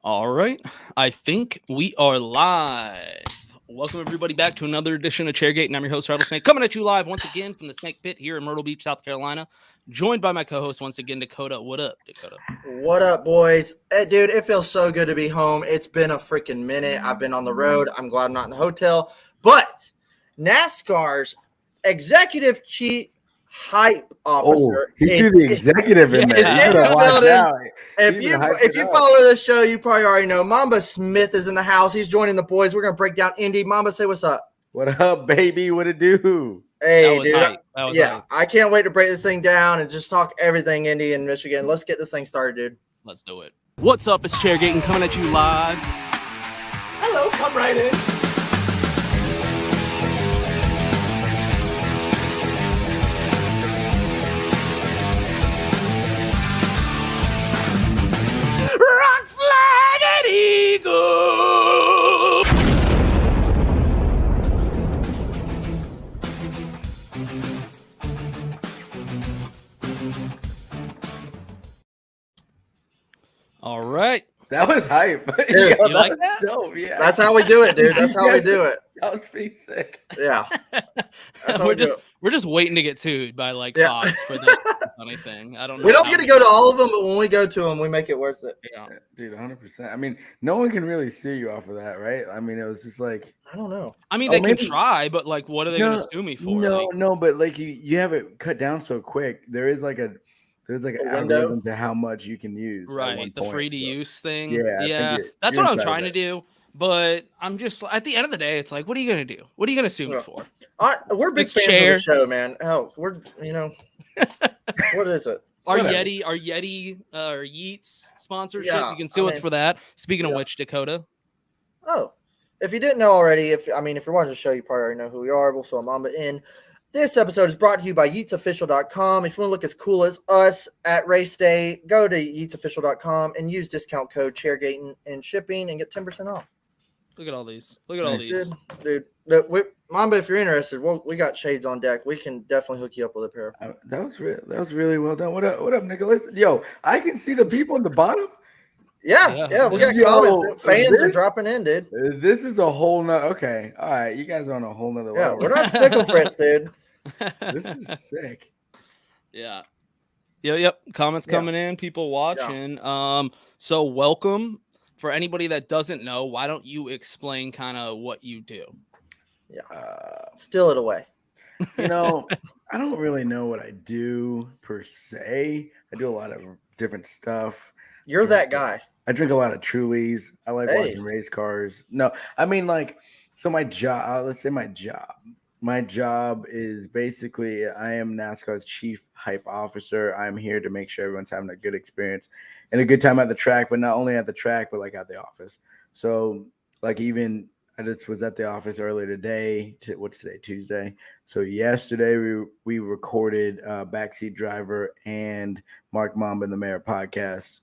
All right, I think we are live. Welcome everybody back to another edition of Chairgatin. I'm your host Rattlesnake, coming at you live once again from the Snake Pit here in Myrtle Beach, South Carolina. Joined by my co-host once again, Dakota. What up, Dakota? What up, boys? Hey, dude, it feels so good to be home. It's been a freaking minute. I've been on the road. I'm glad I'm not in the hotel. But NASCAR's executive chief hype officer. He threw the executive in there. Is in the building. If you up. follow this show, you probably already know Mamba Smith is in the house. He's joining the boys. We're gonna break down Indy. Mamba, say what's up. What up, baby? What it do? Hey, dude. That was hype. I can't wait to break this thing down and just talk everything Indy and Michigan. Let's get this thing started, dude. Let's do it. What's up? It's Chairgatin coming at you live. Hello, come right in. Rock flag and eagle. All right. That was hype. Dude, you like that? Dope, yeah. That's how we do it, dude. That's how we do it. That was pretty sick. Yeah. That's how we're we do just it. we're just waiting to get sued by like Yeah. Fox for the funny thing. I don't know. We don't how get to we go to do all of them, but when we go to them, we make it worth it. it. Yeah. Dude, 100%. I mean, no one can really sue you off of that, right? I mean, it was just like I don't know. I mean, Oh, they maybe- can try, but like, what are they going to sue me for? No, Like, no, but like you have it cut down so quick. There's like an A window? algorithm to how much you can use. at one right, the point, free to so- use thing. Yeah, I yeah, think that's you're what I'm inside trying to of do. But I'm just at the end of the day, it's like, what are you going to do? What are you going to sue me Yeah. for? We're big Big fans chair. of the show, man. Hell, we're what is it? Our Whatever. Yeti, or Yeats sponsorship. Yeah, You can sue I us mean, for that. Speaking of yeah. which, Dakota. Oh, if you didn't know already, if you're watching the show, you probably already know who we are. We'll fill Mamba in. This episode is brought to you by YeatsOfficial.com. If you want to look as cool as us at race day, go to YeatsOfficial.com and use discount code Chairgatin in shipping and get 10% off. Look at all these. Look at all Nice. these. Dude, Mamba, if you're interested, we got shades on deck. We can definitely hook you up with a pair. That was really well done. What up, Nicholas? Yo, I can see the people in the bottom. Yeah, we got Yo, comments. Fans are this- dropping in, dude. This is a whole nother. Okay, all right, you guys are on a whole nother Yeah, level. we're not Snickle Fritz, dude. This is sick. Yeah. Yep. Comments Yeah. coming in, people watching. So welcome. For anybody that doesn't know, why don't you explain kind of what you do? Steal it away. You know, I don't really know what I do per se. I do a lot of different stuff. You're that guy. I drink a lot of Trulies. I like Hey. watching race cars. No, I mean like, so my job. Let's say my job. My job is basically I am NASCAR's chief hype officer. I'm here to make sure everyone's having a good experience and a good time at the track, but not only at the track, but like at the office. So like even I just was at the office earlier today. What's today? Tuesday. So yesterday we recorded Backseat Driver and Mark Mamba and the Mayor podcast.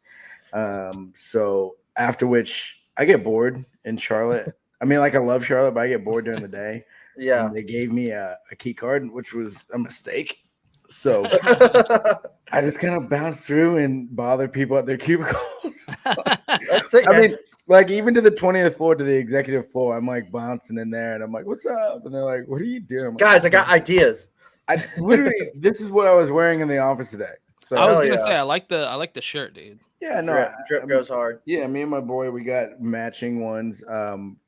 So after which I get bored in Charlotte. I mean, like I love Charlotte, but I get bored during the day. Yeah. And they gave me a key card, which was a mistake. So I just kind of bounced through and bothered people at their cubicles. That's sick, I man. mean, like even to the 20th floor, to the executive floor, I'm like bouncing in there, and I'm like, "What's up?" And they're like, "What are you doing?" I'm like, Guys, I got ideas. I literally, this is what I was wearing in the office today. So I was Hell gonna yeah. say I like the shirt, dude. yeah, no, Drip goes hard. Yeah, me and my boy, we got matching ones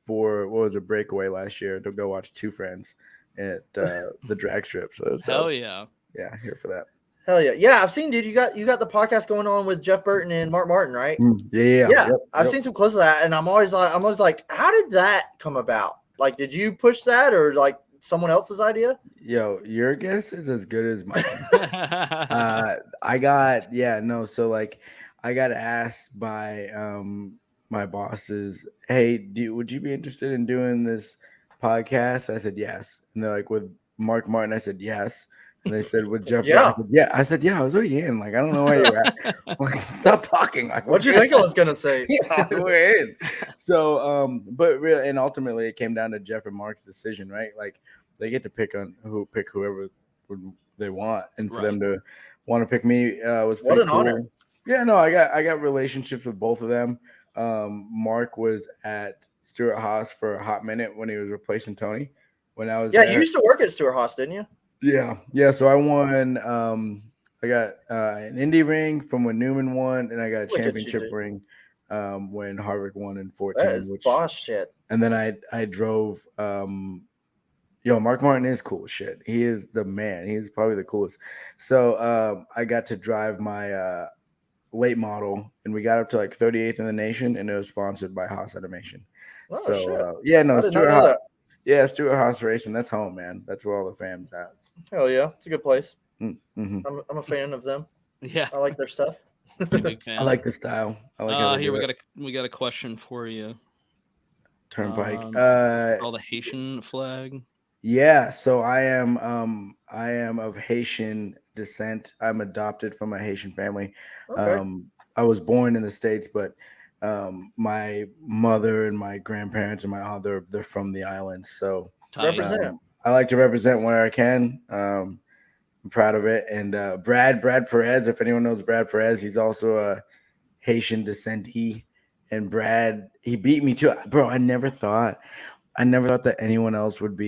for what was a breakaway last year to go watch two friends at the drag strip. So it was Hell dope. yeah. Yeah, here for that. Hell yeah. Yeah, I've seen, dude, you got the podcast going on with Jeff Burton and Mark Martin, right? Yeah. Yeah. Yep, I've yep. seen some clips of that, and I'm always like, how did that come about? Like, did you push that or like someone else's idea? Yo, your guess is as good as mine. So like I got asked by my bosses, hey, would you be interested in doing this podcast? I said yes. And they're like, with Mark Martin, I said yes. And they said with Jeff, Yeah. I said yeah. I was already in. Like, I don't know where you're at. Like, stop talking. Like, What'd you think I was gonna say? Yeah, we're in. So, but really, and ultimately, it came down to Jeff and Mark's decision, right? Like, they get to pick whoever they want, and for them to want to pick me was What pretty an cool. honor. Yeah, no, I got relationships with both of them. Mark was at Stuart Haas for a hot minute when he was replacing Tony. When I was Yeah, there. you used to work at Stuart Haas, didn't you? Yeah. So I won. I got an Indy ring from when Newman won, and I got a Look at you, championship dude. ring when Harvick won in 14. That is boss shit. And then I drove. Mark Martin is cool shit. He is the man. He is probably the coolest. So I got to drive my late model, and we got up to like 38th in the nation, and it was sponsored by Haas Animation. Oh, So shit. no, I did not Stuart know Haas. that. Yeah, Stuart Haas Racing. That's home, man. That's where all the fam's at. Hell yeah. It's a good place. Mm-hmm. I'm a fan of them. Yeah, I like their stuff. pretty big fan. I like the style. I like how they here do it. we got a question for you. Turnpike. All the Haitian flag. Yeah, so I am of Haitian descent. I'm adopted from a Haitian family. Okay. I was born in the States, but my mother and my grandparents and my aunt, they're from the islands. So Tight. Represent. I like to represent where I can. I'm proud of it. And Brad Perez, if anyone knows Brad Perez, he's also a Haitian descentee. And Brad, he beat me too. Bro, I never thought that anyone else would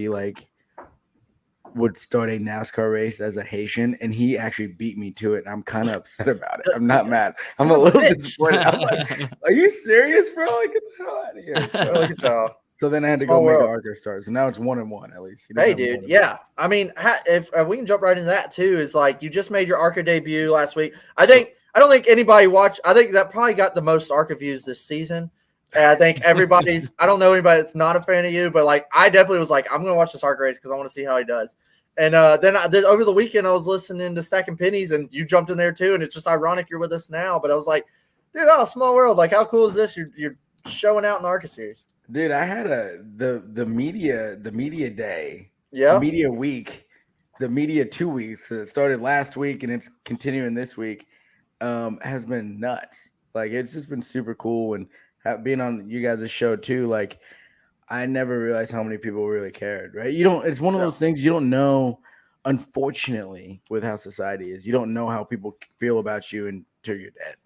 start a NASCAR race as a Haitian, and he actually beat me to it. And I'm kind of upset about it. I'm not mad. I'm a little disappointed. I'm like, are you serious, bro? Like, get the hell out of here. Look at y'all. So then I had to Small go make world. an ARCA start. So now it's 1-1 at least. You don't Hey, have dude. 1-1. Yeah. I mean, if we can jump right into that too, is like you just made your ARCA debut last week. I don't think anybody watched. I think that probably got the most ARCA views this season. And I think everybody's. I don't know anybody that's not a fan of you, but like I definitely was like, I'm gonna watch this ARCA race because I want to see how he does. And then over the weekend, I was listening to Stacking Pennies, and you jumped in there too. And it's just ironic you're with us now. But I was like, dude, small world. Like, how cool is this? You're showing out in ARCA series. Dude, I had the media day, Yeah. the media week, the media 2 weeks. So it started last week and it's continuing this week. Has been nuts. Like it's just been super cool, and being on you guys' show too. Like I never realized how many people really cared. Right? You don't. It's one of those things you don't know. Unfortunately, with how society is, you don't know how people feel about you until you're dead.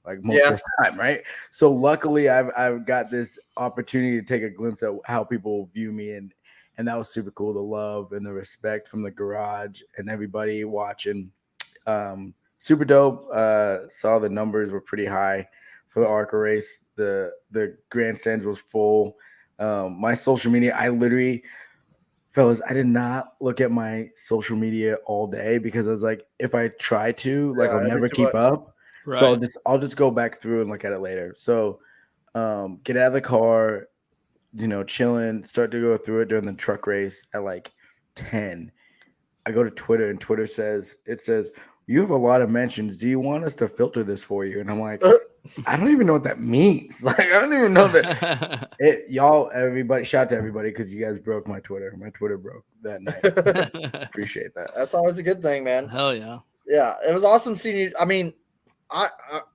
Like most of the time, right? So luckily, I've got this opportunity to take a glimpse at how people view me, and that was super cool. The love and the respect from the garage and everybody watching, super dope. Saw the numbers were pretty high for the ARCA race. The grandstands was full. My social media, I literally, fellas, I did not look at my social media all day because I was like, if I try to, like, I'll never keep up. Right. So I'll just go back through and look at it later. So get out of the car, chilling, start to go through it during the truck race at like 10. I go to Twitter and Twitter says, you have a lot of mentions. Do you want us to filter this for you? And I'm like, I don't even know what that means. Like, I don't even know that. Everybody, shout out to everybody because you guys broke my Twitter. My Twitter broke that night. So appreciate that. That's always a good thing, man. Hell yeah. Yeah, it was awesome seeing you. I mean,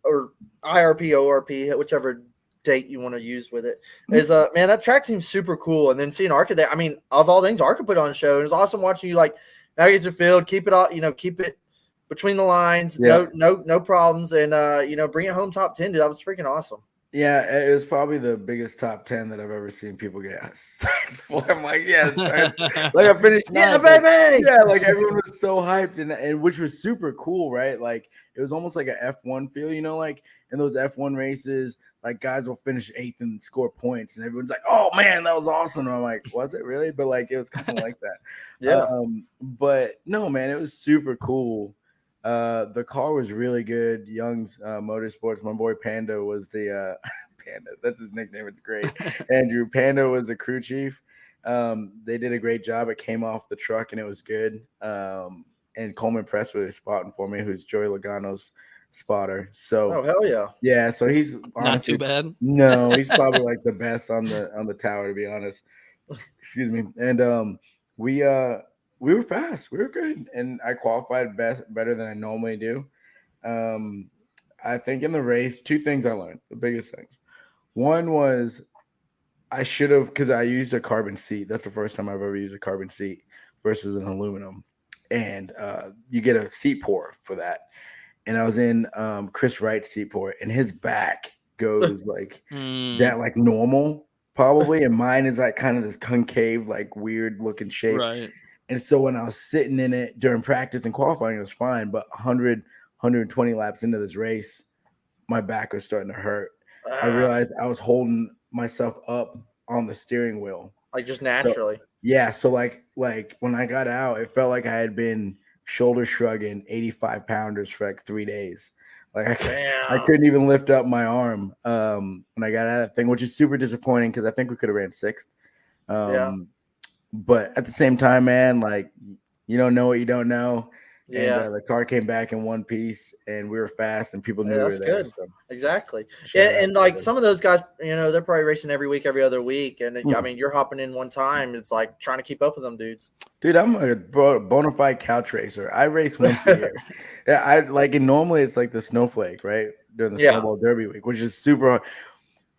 or IRP, ORP, whichever date you want to use with it, is man, that track seems super cool. And then seeing ARCA there, I mean, of all things, ARCA put on a show. And it was awesome watching you like navigate the field, keep it all, keep it between the lines, no problems, and bring it home top 10, dude. That was freaking awesome. Yeah, it was probably the biggest top 10 that I've ever seen people get for. I'm like, yeah, like I finished. Yeah, baby. Yeah, like everyone was so hyped, and which was super cool, right? Like it was almost like a F1 feel, like in those F1 races, like guys will finish 8th and score points, and everyone's like, "Oh man, that was awesome!" And I'm like, "Was it really?" But like, it was kind of like that. Yeah. But no, man, it was super cool. The car was really good. Young's Motorsports. My boy Panda was the Panda. That's his nickname. It's great. Andrew Panda was the crew chief. They did a great job. It came off the truck and it was good. And Coleman Press was spotting for me, who's Joey Logano's spotter. So hell yeah. Yeah, so he's honestly, not too bad. No, he's probably like the best on the tower, to be honest. Excuse me. And we were fast. We were good. And I qualified better than I normally do. I think in the race, 2 things I learned, the biggest things. One was I should have, because I used a carbon seat. That's the first time I've ever used a carbon seat versus an aluminum. And you get a seat pour for that. And I was in Chris Wright's seat pour, and his back goes like Mm, that, like normal probably, and mine is like kind of this concave, like weird looking shape. right. And so when I was sitting in it during practice and qualifying, it was fine. But 120 laps into this race, my back was starting to hurt. I realized I was holding myself up on the steering wheel. Like just So naturally. yeah, so like when I got out, it felt like I had been shoulder shrugging 85 pounders for like 3 days. Like I Damn. couldn't even lift up my arm when I got out of that thing, which is super disappointing because I think we could have ran sixth. Yeah. But at the same time, man, like you don't know what you don't know. And Yeah. the car came back in one piece, and we were fast, and people knew we That's were there. good. So Exactly. shout out And to like them. some of those guys, they're probably racing every week, every other week. And I Mhm. mean, you're hopping in one time. It's like trying to keep up with them dudes. Dude, I'm a bona fide couch racer. I race once a year. Yeah, I like, and normally it's like the snowflake, right? During the Yeah. snowball derby week, which is super hard.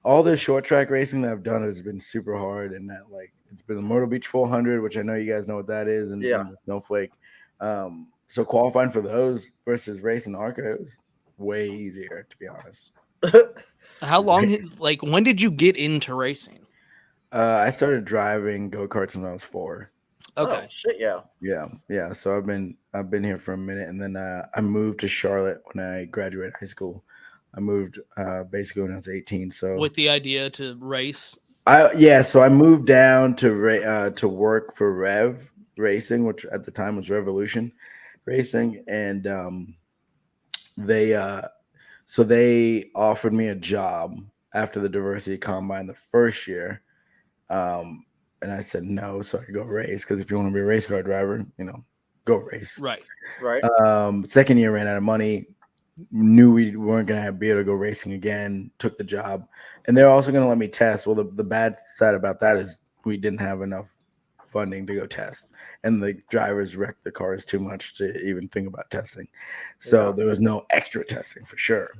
All the short track racing that I've done has been super hard, and that like it's been the Myrtle Beach 400, which I know you guys know what that is, and, Yeah. and the snowflake. So qualifying for those versus racing ARCA, it was way easier, to be honest. How long? Like, when did you get into racing? I started driving go-karts when I was 4. Okay. Oh, shit, yeah. Yeah. So I've been here for a minute, and then I moved to Charlotte when I graduated high school. I moved basically when I was 18. So With the idea to race. So I moved down to work for Rev Racing, which at the time was Revolution Racing, and they offered me a job after the diversity combine the first year. And I said no, so I could go race, because if you want to be a race car driver, go race. Right. Right. Second year ran out of money, knew we weren't going to be able to go racing again, took the job. And they're also going to let me test. Well, the bad side about that is we didn't have enough funding to go test, and the drivers wrecked the cars too much to even think about testing. So there was no extra testing for sure.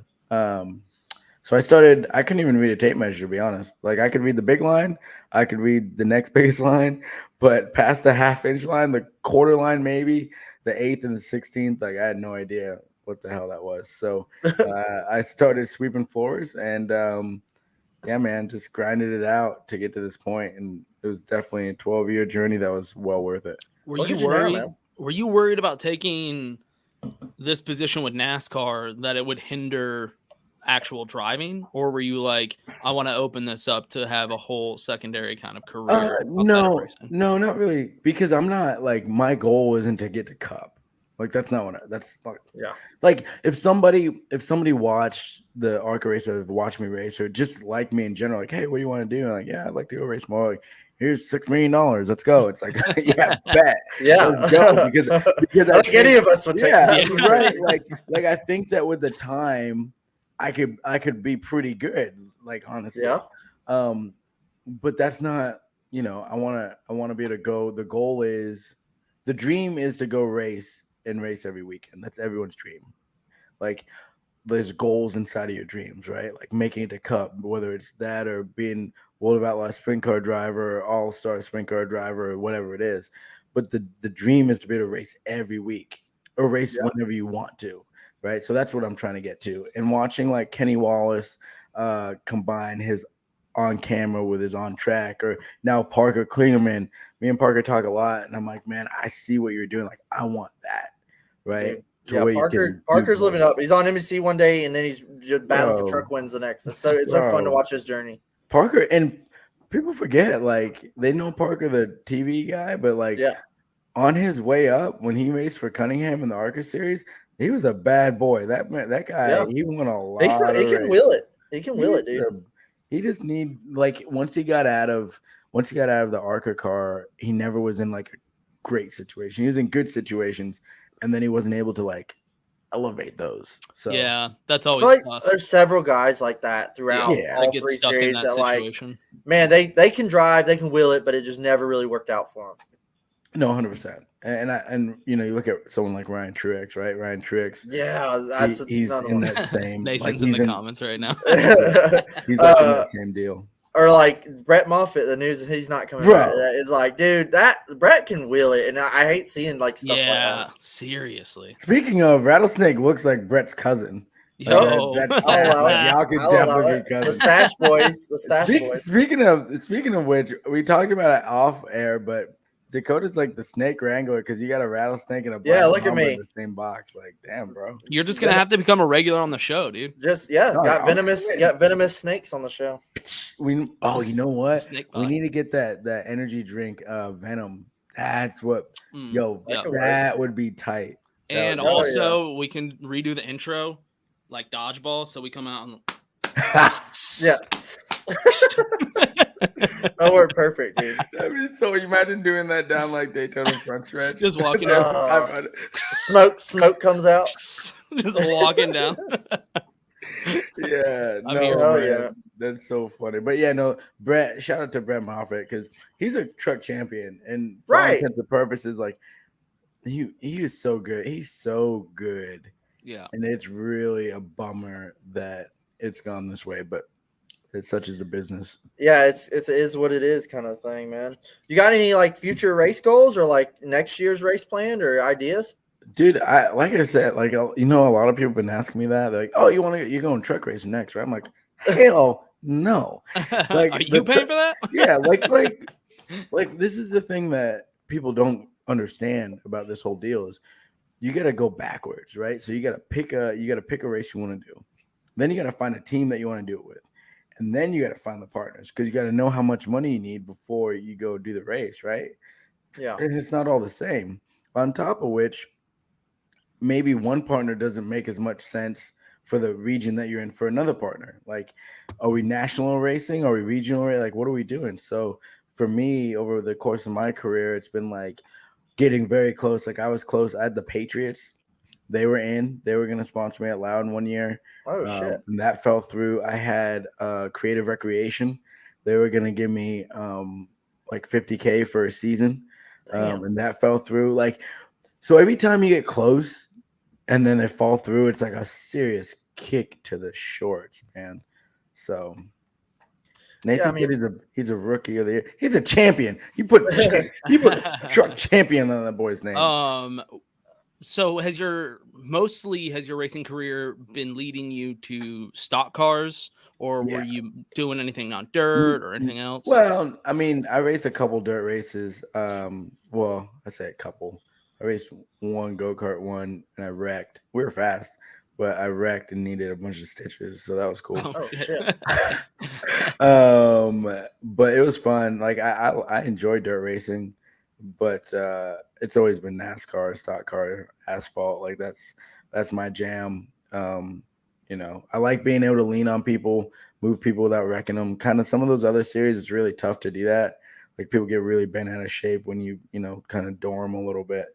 So I couldn't even read a tape measure, to be honest. Like, I could read the big line, I could read the next base line, but past the half-inch line, the quarter line maybe, the 8th and the 16th, like I had no idea what the hell that was. So I started sweeping floors, and yeah, man, just grinded it out to get to this point. And it was definitely a 12-year journey that was well worth it. Were Look you at you now, worried? man. Were you worried about taking this position with NASCAR that it would hinder actual driving, or were you like, I want to open this up to have a whole secondary kind of career outside of racing? No, not really, because I'm not like, my goal isn't to get to Cup. Like, that's not what that's not. Yeah. Like, if somebody watched the ARCA race or watched me race, or just like me in general, like, hey, what do you want to do? And like, yeah, I'd like to go race more. Like, here's $6 million. Let's go. It's like, yeah, bet. Yeah. Let's go. Because I like think, any of us would take that. Yeah. right. Like I think that with the time, I could be pretty good. Like, honestly. Yeah. But that's not, I want to be able to go. The dream is to go race every weekend. That's everyone's dream. Like, there's goals inside of your dreams, right? Like making it to Cup, whether it's that or being World of Outlaws sprint car driver, or all-star sprint car driver, or whatever it is. But the dream is to be able to race every week, or race whenever you want to, right? So that's what I'm trying to get to. And watching like Kenny Wallace combine his on camera with his on track, or now Parker Klingerman. Me and Parker talk a lot, and I'm like, man, I see what you're doing. Like, I want that, right? Dude, yeah, Parker's living up. He's on NBC one day, and then he's just battling for truck wins the next. It's so fun to watch his journey. Parker, and people forget, like, they know Parker, the TV guy, but like, on his way up, when he raced for Cunningham in the ARCA series, he was a bad boy. That guy, he won a lot. He can wheel it. He can wheel it, dude. He just need, like, once he got out of the ARCA car, he never was in like a great situation. He was in good situations, and then he wasn't able to like elevate those. So yeah, that's always like tough. There's several guys like that throughout all three series that like, man, they can drive, they can wheel it, but it just never really worked out for them. No, 100%. And you look at someone like Ryan Truex, right? Ryan Truex. Yeah, he's in that same. Nathan's in the comments right now. He's like in that same deal. Or like Brett Moffitt, the news he's not coming back. It's like, dude, that Brett can wheel it, and I hate seeing like stuff like that. Seriously. Speaking of, Rattlesnake looks like Brett's cousin. Yo. That's I'll allow it. y'all could I'll allow definitely it. be The cousins. Stash Boys. The Stash Boys. Speaking of which, we talked about it off air, but Dakota's like the snake wrangler because you got a rattlesnake and a black look at mamba me. in the same box. Like, damn, bro. You're just gonna have to become a regular on the show, dude. Just No, got I'm venomous snakes on the show. you know what? Snake We bite. need to get that energy drink, Venom. That's what, yo, yeah. that would be tight. And Oh, yeah. also, we can redo the intro like dodgeball. So we come out and Yeah. That worked perfect, dude. I mean, so imagine doing that down like Daytona front stretch. just walking down, Smoke comes out. just walking down. Yeah, I no, mean, hell man, yeah. that's so funny. But yeah, no, Brett. Shout out to Brett Moffitt because he's a truck champion, and for all Right. intents and purposes, like he is so good. He's so good, Yeah. and it's really a bummer that it's gone this way. But it's such as the business. Yeah, it is what it is kind of thing, man. You got any like future race goals or like next year's race planned or ideas? Dude, like I said, like a lot of people have been asking me that. They're like, "Oh, you're going truck racing next, right?" I'm like, "Hell no!" Like, Are you paying for that? Yeah, like this is the thing that people don't understand about this whole deal is you got to go backwards, right? So you got to pick a race you want to do, then you got to find a team that you want to do it with, and then you got to find the partners because you got to know how much money you need before you go do the race, right? Yeah, And it's not all the same. On top of which, maybe one partner doesn't make as much sense for the region that you're in for another partner. Like, are we national racing? Are we regional? Like, what are we doing? So for me, over the course of my career, it's been like getting very close. Like I was close. I had the Patriots. They were going to sponsor me at Loudon one year. Oh shit. And that fell through. I had Creative Recreation. They were going to give me like $50K for a season. And that fell through. Like, so every time you get close and then they fall through, it's like a serious kick to the shorts, man. So Nathan he's a rookie of the year. He's a champion. You put truck champion on that boy's name. So has your racing career been leading you to stock cars, or were you doing anything on dirt or anything else? Well, I mean, I raced a couple dirt races. Well, I say a couple. I raced one go-kart one and I wrecked. We were fast, but I wrecked and needed a bunch of stitches, so that was cool. Oh shit. But it was fun. Like I enjoy dirt racing, but it's always been NASCAR, stock car, asphalt. Like that's my jam. You know, I like being able to lean on people, move people without wrecking them. Kind of some of those other series, it's really tough to do that. Like people get really bent out of shape when you know, kind of door them a little bit.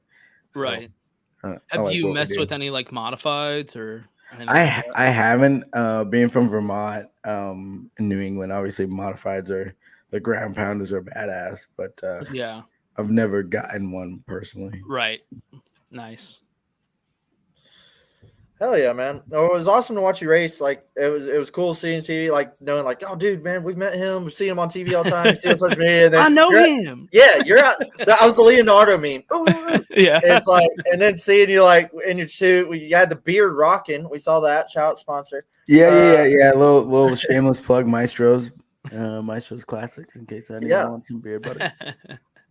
So, right. Have you messed with any like modifieds or anything I haven't. Being from Vermont, in New England, obviously modifieds are the ground pounders are badass, but yeah, I've never gotten one personally. Right. Nice. Hell yeah, man. Oh, it was awesome to watch you race. Like it was cool seeing TV, like knowing like, oh dude, man, we've met him, we see him on TV all the time, we see him on social media. And then I know him. Yeah, you're out. I was the Leonardo meme. Ooh. Yeah. It's like, and then seeing you like in your suit, you had the beard rocking. We saw that. Shout out sponsor. Yeah. Little shameless plug, Maestro's Classics, in case anyone wants some beard butter.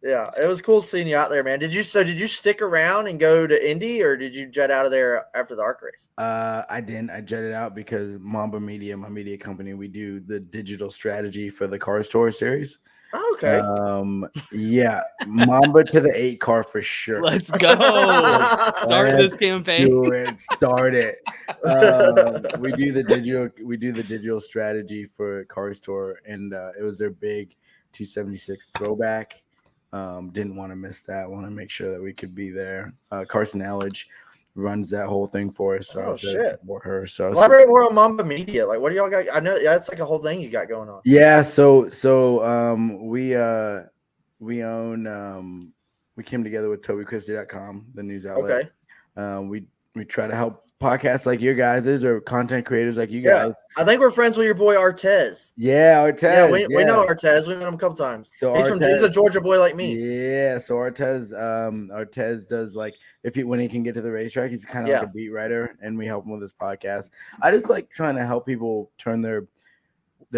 Yeah, it was cool seeing you out there, man. Did you stick around and go to Indy, or did you jet out of there after the ARC race? I didn't. I jetted out because Mamba Media, my media company, we do the digital strategy for the Cars Tour series. Oh, okay. Yeah, Mamba to the 8 car for sure. Let's go. Start this campaign. Do it. Start it. We do the digital strategy for Cars Tour, and it was their big 276 throwback. Didn't want to miss that. Want to make sure that we could be there. Carson Allage runs that whole thing for us. So I was there to support her. So elaborate more on Mamba Media. Like, what do y'all got? I know that's like a whole thing you got going on. Yeah. So we own we came together with TobyChristie.com, the news outlet. Okay. We try to help podcasts like your guys's or content creators like you guys. I think we're friends with your boy Artez. Yeah, Artez. Yeah, we know Artez. We met him a couple times. So he's a Georgia boy like me. Yeah, so Artez does like when he can get to the racetrack, he's kind of like a beat writer, and we help him with his podcast. I just like trying to help people turn their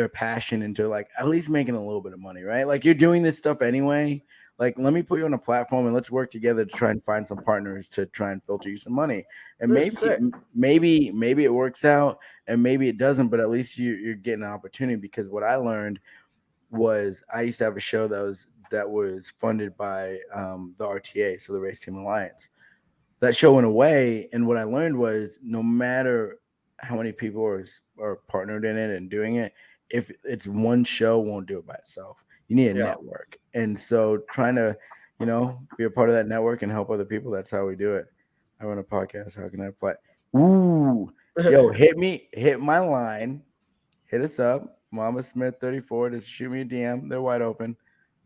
passion into like at least making a little bit of money, right? Like you're doing this stuff anyway. Like, let me put you on a platform and let's work together to try and find some partners to try and filter you some money. And maybe it works out and maybe it doesn't, but at least you're getting an opportunity, because what I learned was I used to have a show that was funded by the RTA, so the Race Team Alliance. That show went away, and what I learned was no matter how many people are partnered in it and doing it, if it's one show, won't do it by itself. You need a network. And so trying to, be a part of that network and help other people, that's how we do it. I run a podcast. How can I play? Ooh. Yo, hit my line. Hit us up. Mama Smith 34. Just shoot me a DM. They're wide open.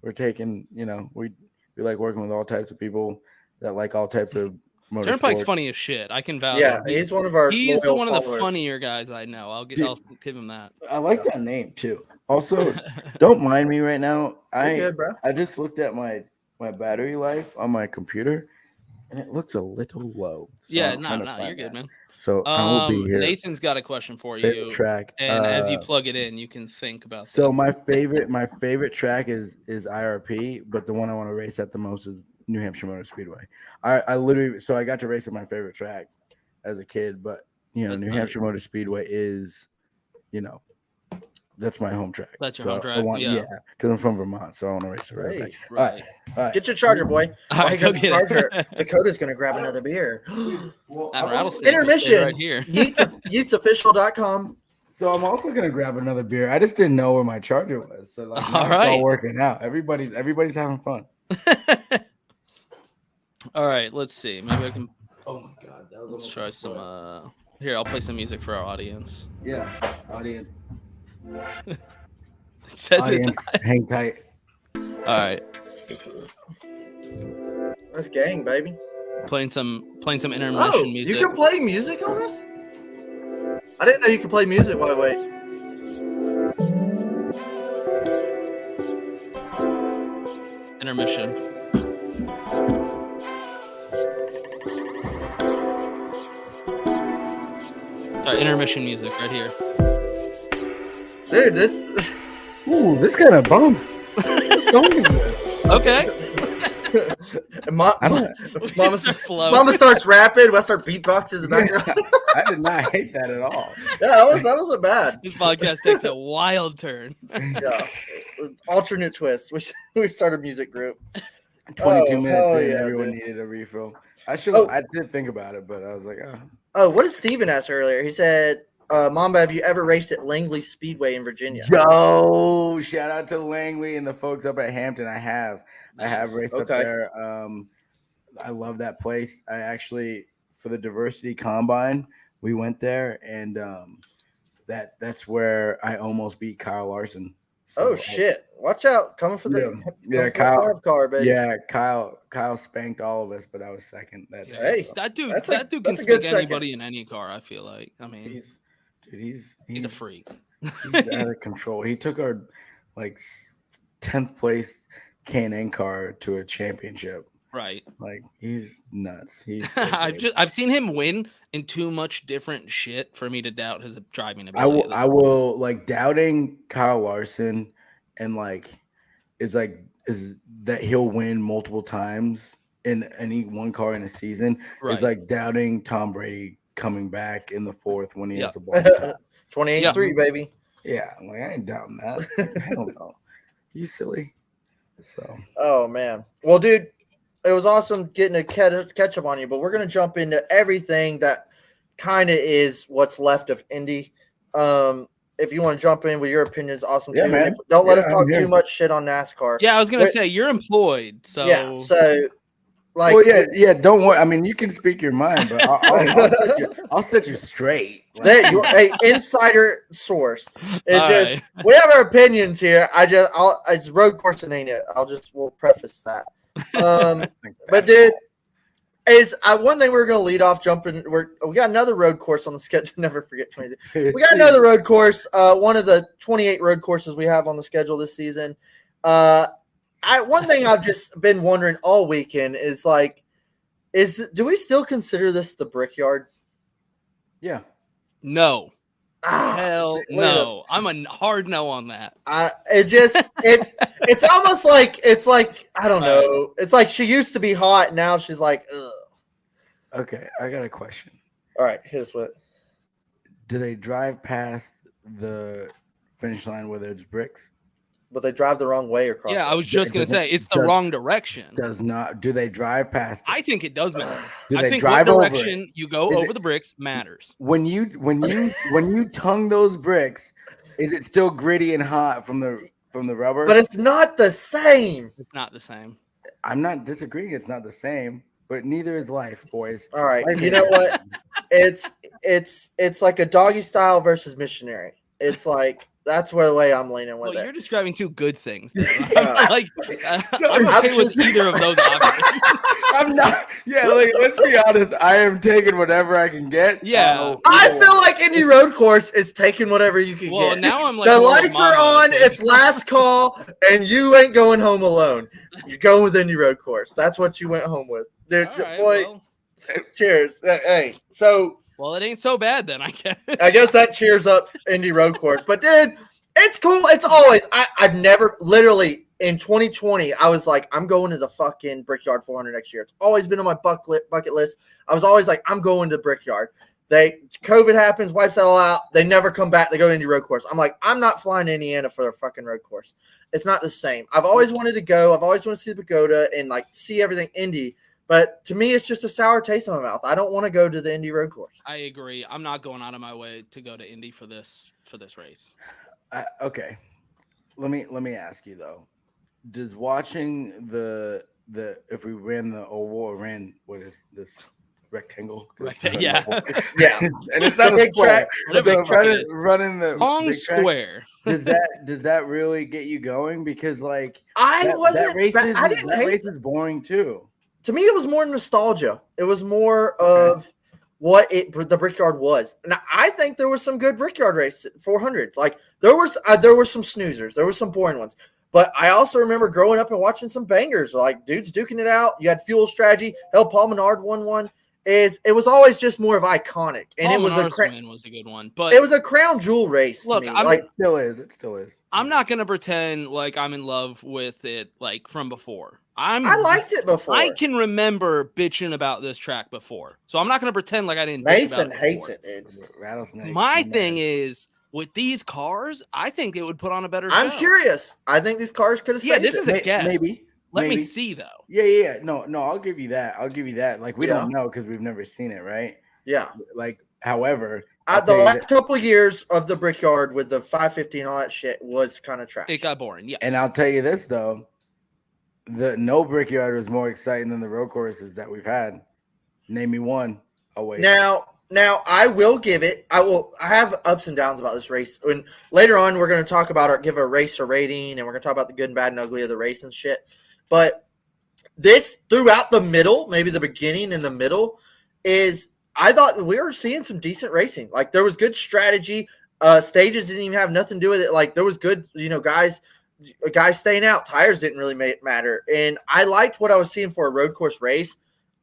We're taking, we like working with all types of people that like all types of motorsport. Turnpike's funny as shit. I can vouch. Yeah, he's one of our He's one of the followers. funnier guys I know. I'll give him that. I like that name too. Also, don't mind me right now. You're good, bro. I just looked at my battery life on my computer, and it looks a little low. So yeah, no, you're good, man. So I will be here. Nathan's got a question for you. Track, and as you plug it in, you can think about. So my favorite track is IRP, but the one I want to race at the most is New Hampshire Motor Speedway. I literally, so I got to race at my favorite track as a kid, but New Hampshire Motor Speedway is, that's my home track. That's your home track. Yeah, because I'm from Vermont, so I want to race it right. All right. Get your charger, boy. All right, go get charger. Dakota's gonna grab another beer. Rattlesnake Intermission right here. YeatsOfficial.com. So I'm also gonna grab another beer. I just didn't know where my charger was, so like it's all working out. Everybody's having fun. All right, let's see. Maybe I can. Oh my god, that was. Let's try some. Here, I'll play some music for our audience. Yeah, audience. It says audience, hang tight. All right. That's gang, baby. Playing some intermission music. You can play music on this? I didn't know you could play music while I wait. Intermission. Sorry, intermission music right here. Dude, this kind of bumps. What song is this? Okay. Mama starts rapping. I start beatboxing in the background. I did not hate that at all. Yeah, that wasn't bad. This podcast takes a wild turn. Yeah, alternate twist. We started a music group. 22 minutes in, everyone needed a refill. I did think about it, but I was like, oh, what did Steven ask earlier? He said, Mamba, have you ever raced at Langley Speedway in Virginia? Yo, shout out to Langley and the folks up at Hampton. I have raced up there. I love that place. I actually, for the diversity combine, we went there, and that's where I almost beat Kyle Larson. So, shit! Watch out, coming for the Kyle car, baby. Yeah, Kyle spanked all of us, but I was second. That dude can spank anybody in any car. I feel like. I mean, he's a freak. He's out of control. He took our 10th place K&N car to a championship. Right. Like, he's nuts. He's so I've seen him win in too much different shit for me to doubt his driving ability. I will doubting Kyle Larson and is that he'll win multiple times in any one car in a season. Right. Is like doubting Tom Brady coming back in the fourth when he has a ball. 28-3, baby. Yeah, I ain't doubting that. Hell no. You silly. So. Oh man. Well, dude, it was awesome getting a catch up on you, but we're gonna jump into everything that kind of is what's left of Indy. If you want to jump in with your opinions, awesome too. Man. Don't let us talk too much shit on NASCAR. Yeah, I was gonna say you're employed, so don't worry. I mean, you can speak your mind, but I'll set you straight. Hey, insider source. It's we have our opinions here. It's road coursing, ain't it? We'll preface that. But dude, is one thing we're going to lead off jumping. We got another road course on the schedule. Never forget 23. We got another road course. One of the 28 road courses we have on the schedule this season. One thing I've just been wondering all weekend is like, do we still consider this the Brickyard? Yeah. No. Hell no. I'm a hard no on that. It's almost like I don't know. It's like she used to be hot, now she's like, ugh. Okay, I got a question. All right, hit us with it. Do they drive past the finish line where there's bricks? But they drive the wrong way across. Yeah, I was just gonna say it's the wrong direction. Do they drive past it? I think it does matter. I think what direction you go over the bricks matters. When you tongue those bricks, is it still gritty and hot from the rubber? But it's not the same. It's not the same. I'm not disagreeing. It's not the same, but neither is life, boys. All right, Life you know what? It's like a doggy style versus missionary. It's like. That's the way I'm leaning with it. You're describing two good things. Yeah. I'm okay with either of those options. I'm not. Yeah, let's be honest. I am taking whatever I can get. Yeah. I feel like Indy Road Course is taking whatever you can get. Well, now I'm like the lights are on. It's last call, and you ain't going home alone. You're going with Indy Road Course. That's what you went home with, dude. Right, boy, well. Cheers. Hey, so. Well, it ain't so bad then, I guess. I guess that cheers up Indy Road Course. But, dude, it's cool. It's always I've never literally in 2020, I was like, I'm going to the fucking Brickyard 400 next year. It's always been on my bucket list. I was always like, I'm going to Brickyard. COVID happens, wipes that all out. They never come back. They go to Indy Road Course. I'm like, I'm not flying to Indiana for a fucking road course. It's not the same. I've always wanted to go. I've always wanted to see the Dakota and like see everything Indy. But to me, it's just a sour taste in my mouth. I don't want to go to the Indy Road Course. I agree. I'm not going out of my way to go to Indy for this race. Okay, let me ask you though. Does watching the if we ran the oval or ran what is this rectangle? Yeah, yeah, and it's not a big track. So running the long square. Does that really get you going? Because like that race is boring too. To me, it was more nostalgia. It was more of what the Brickyard was. Now, I think there was some good Brickyard race 400s. Like there were some snoozers, there were some boring ones. But I also remember growing up and watching some bangers, like dudes duking it out. You had Fuel Strategy. Hell, Paul Menard won one. It was always just more of iconic, and Paul it was Menard's win was a good one. But it was a crown jewel race. Look, to me. It still is. I'm not gonna pretend like I'm in love with it like from before. I liked it before. I can remember bitching about this track before, so I'm not gonna pretend like I didn't. Nathan hates it, dude. Rattlesnake. My thing is with these cars, I think it would put on a better show. I'm curious. I think these cars could have. Yeah, this is a guess. Maybe. Let me see though. Yeah. No, I'll give you that. Like we don't know because we've never seen it, right? Yeah. Like, however, the last couple of years of the Brickyard with the 550 and all that shit was kind of trash. It got boring. Yeah. And I'll tell you this though, the no Brickyard was more exciting than the road courses that we've had. Name me one. Oh wait. Now I will give it. I have ups and downs about this race. And later on, we're going to talk about give a race a rating, and we're going to talk about the good and bad and ugly of the race and shit. But this throughout the middle, maybe the beginning and the middle, is I thought we were seeing some decent racing. Like there was good strategy. Stages didn't even have nothing to do with it. Like there was good, guys staying out. Tires didn't really matter. And I liked what I was seeing for a road course race.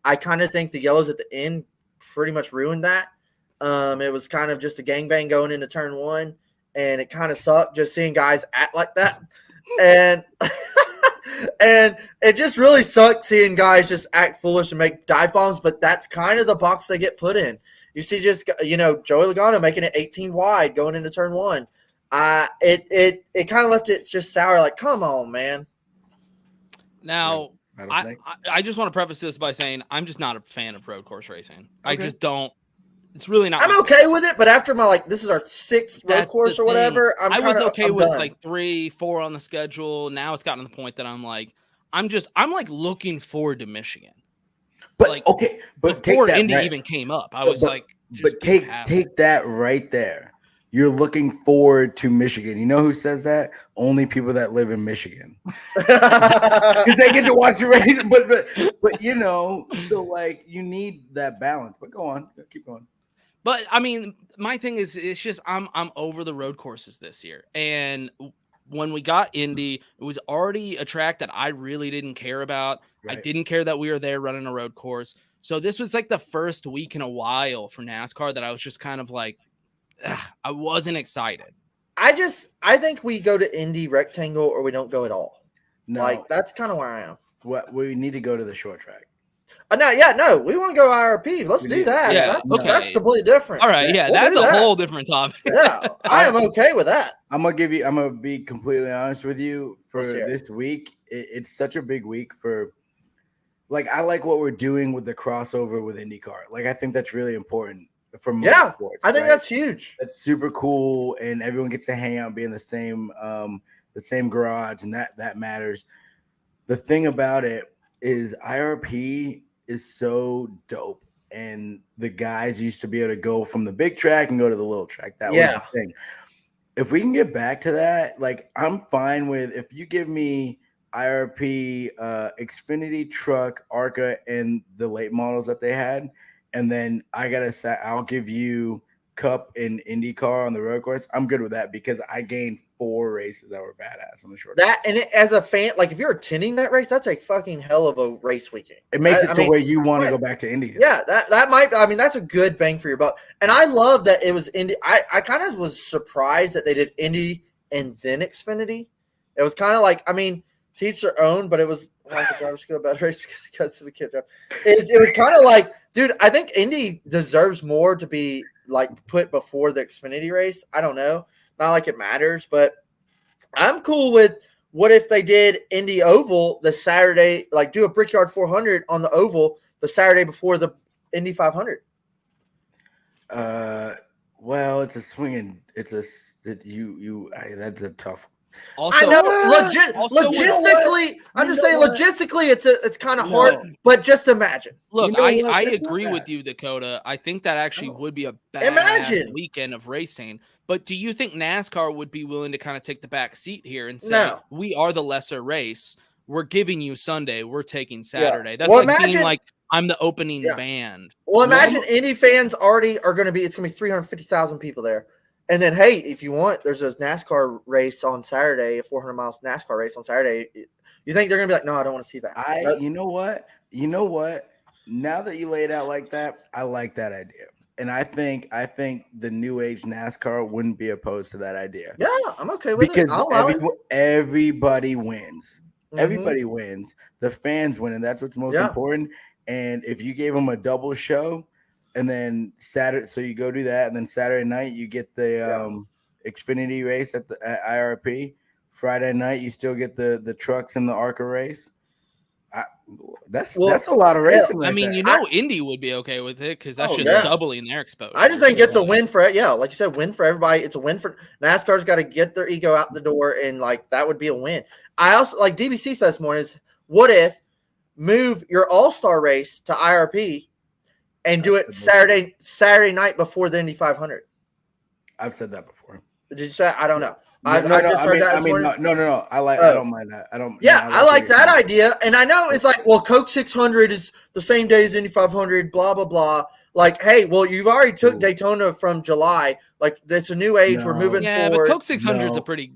I kind of think the yellows at the end pretty much ruined that. It was kind of just a gangbang going into turn one, and it kind of sucked just seeing guys act like that. And and it just really sucked seeing guys just act foolish and make dive bombs, but that's kind of the box they get put in. You see just, Joey Logano making it 18 wide going into turn one. It kind of left it just sour, like, come on, man. Now, I just want to preface this by saying I'm just not a fan of road course racing. Okay. I just don't. It's really not. I'm okay with it, but after this is our 6th road course or whatever. I was okay with like 3, 4 on the schedule. Now it's gotten to the point that I'm like looking forward to Michigan. But like, okay, but before Indy even came up, I was like, but take that right there. you're looking forward to Michigan. You know who says that? Only people that live in Michigan. Because they get to watch the race. But you know, so like you need that balance. But go on, keep going. But I mean, my thing is, it's just I'm over the road courses this year. And when we got Indy, it was already a track that I really didn't care about. Right. I didn't care that we were there running a road course. So this was like the first week in a while for NASCAR that I was just kind of like, I wasn't excited. I think we go to Indy Rectangle or we don't go at all. No, Like that's kind of where I am. what we need to go to the short track. No, we want to go IRP. Let's do that. Yeah, that's completely different. All right, yeah, We'll that's a whole different topic. Yeah, I am okay with that. I'm gonna be completely honest with you. For this week, it's such a big week for. Like I like what we're doing with the crossover with IndyCar. Like I think that's really important for motorsports. I think that's huge. That's super cool, and everyone gets to hang out and be in the same garage, and that matters. The thing about it is IRP is so dope, and the guys used to be able to go from the big track and go to the little track. That was the thing. If we can get back to that, like I'm fine with if you give me IRP, Xfinity truck, ARCA, and the late models that they had, and then I'll give you Cup and IndyCar on the road course. I'm good with that because I gained 4 races that were badass on the short. As a fan, like if you're attending that race, that's a fucking hell of a race weekend. It makes it to where you want to go back to Indy. Yeah, that might. I mean, that's a good bang for your buck. And I love that it was Indy. I kind of was surprised that they did Indy and then Xfinity. It was kind of like, I mean, teach their own, but it was like the driver's skill bad race because we can't drive. It was kind of like, dude, I think Indy deserves more to be like put before the Xfinity race. I don't know. Not like it matters, but I'm cool with what if they did Indy Oval the Saturday, like do a Brickyard 400 on the Oval the Saturday before the Indy 500. Well, it's a swinging. That's a tough. Also, I know logistically. I'm just saying logistically, it's kind of hard. But just imagine. Look, I agree with you, Dakota. I think that actually would be a bad weekend of racing. But do you think NASCAR would be willing to kind of take the back seat here and say, we are the lesser race. We're giving you Sunday. We're taking Saturday. That's being like, I'm the opening band. Well, imagine Indy fans already are going to be, it's going to be 350,000 people there. And then, hey, if you want, there's a NASCAR race on Saturday, a 400 miles NASCAR race on Saturday. You think they're going to be like, no, I don't want to see that. You know what? Now that you lay it out like that, I like that idea. And I think the new age NASCAR wouldn't be opposed to that idea. Yeah, I'm okay with it. Because everybody wins. Mm-hmm. Everybody wins. The fans win, and that's what's most important. And if you gave them a double show, and then Saturday, so you go do that, and then Saturday night you get the Xfinity race at IRP. Friday night you still get the trucks and the ARCA race. That's a lot of racing. I mean, Indy would be okay with it because that's just doubling their exposure. I just think it's a win for like you said, win for everybody. It's a win for NASCAR's got to get their ego out the door, and like that would be a win. I also like DBC said this morning is what if move your All-Star race to IRP and do it Saturday night before the Indy 500. I've said that before. Did you say? I don't know. I don't mind that. I don't. Yeah, I like that idea. And I know it's like, well, Coke 600 is the same day as Indy 500, blah, blah, blah. Like, hey, well, you've already took Daytona from July. Like, that's a new age. We're moving forward. But Coke 600 is a pretty.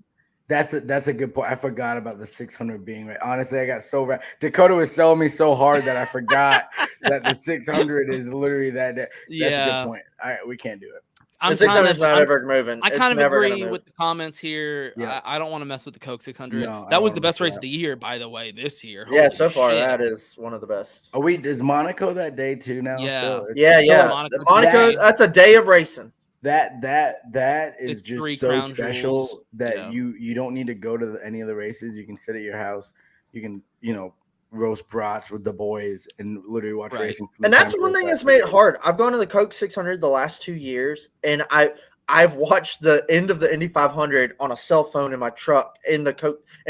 That's a good point. I forgot about the 600 being right. Honestly, I got so Dakota was selling me so hard that I forgot that the 600 is literally that day. That's a good point. All right, we can't do it. The 600 is not ever moving. I kind of agree with the comments here. Yeah. I don't want to mess with the Coke 600. That was the best race of the year, by the way, this year. Yeah, so far that is one of the best. Is Monaco that day too now? Yeah. Monaco, that's a day of racing. That is just so special jewels. that you don't need to go to any of the races. You can sit at your house. You can roast brats with the boys and literally watch racing. And that's one thing that's made it hard. I've gone to the Coke 600 the last 2 years, and I've watched the end of the Indy 500 on a cell phone in my truck in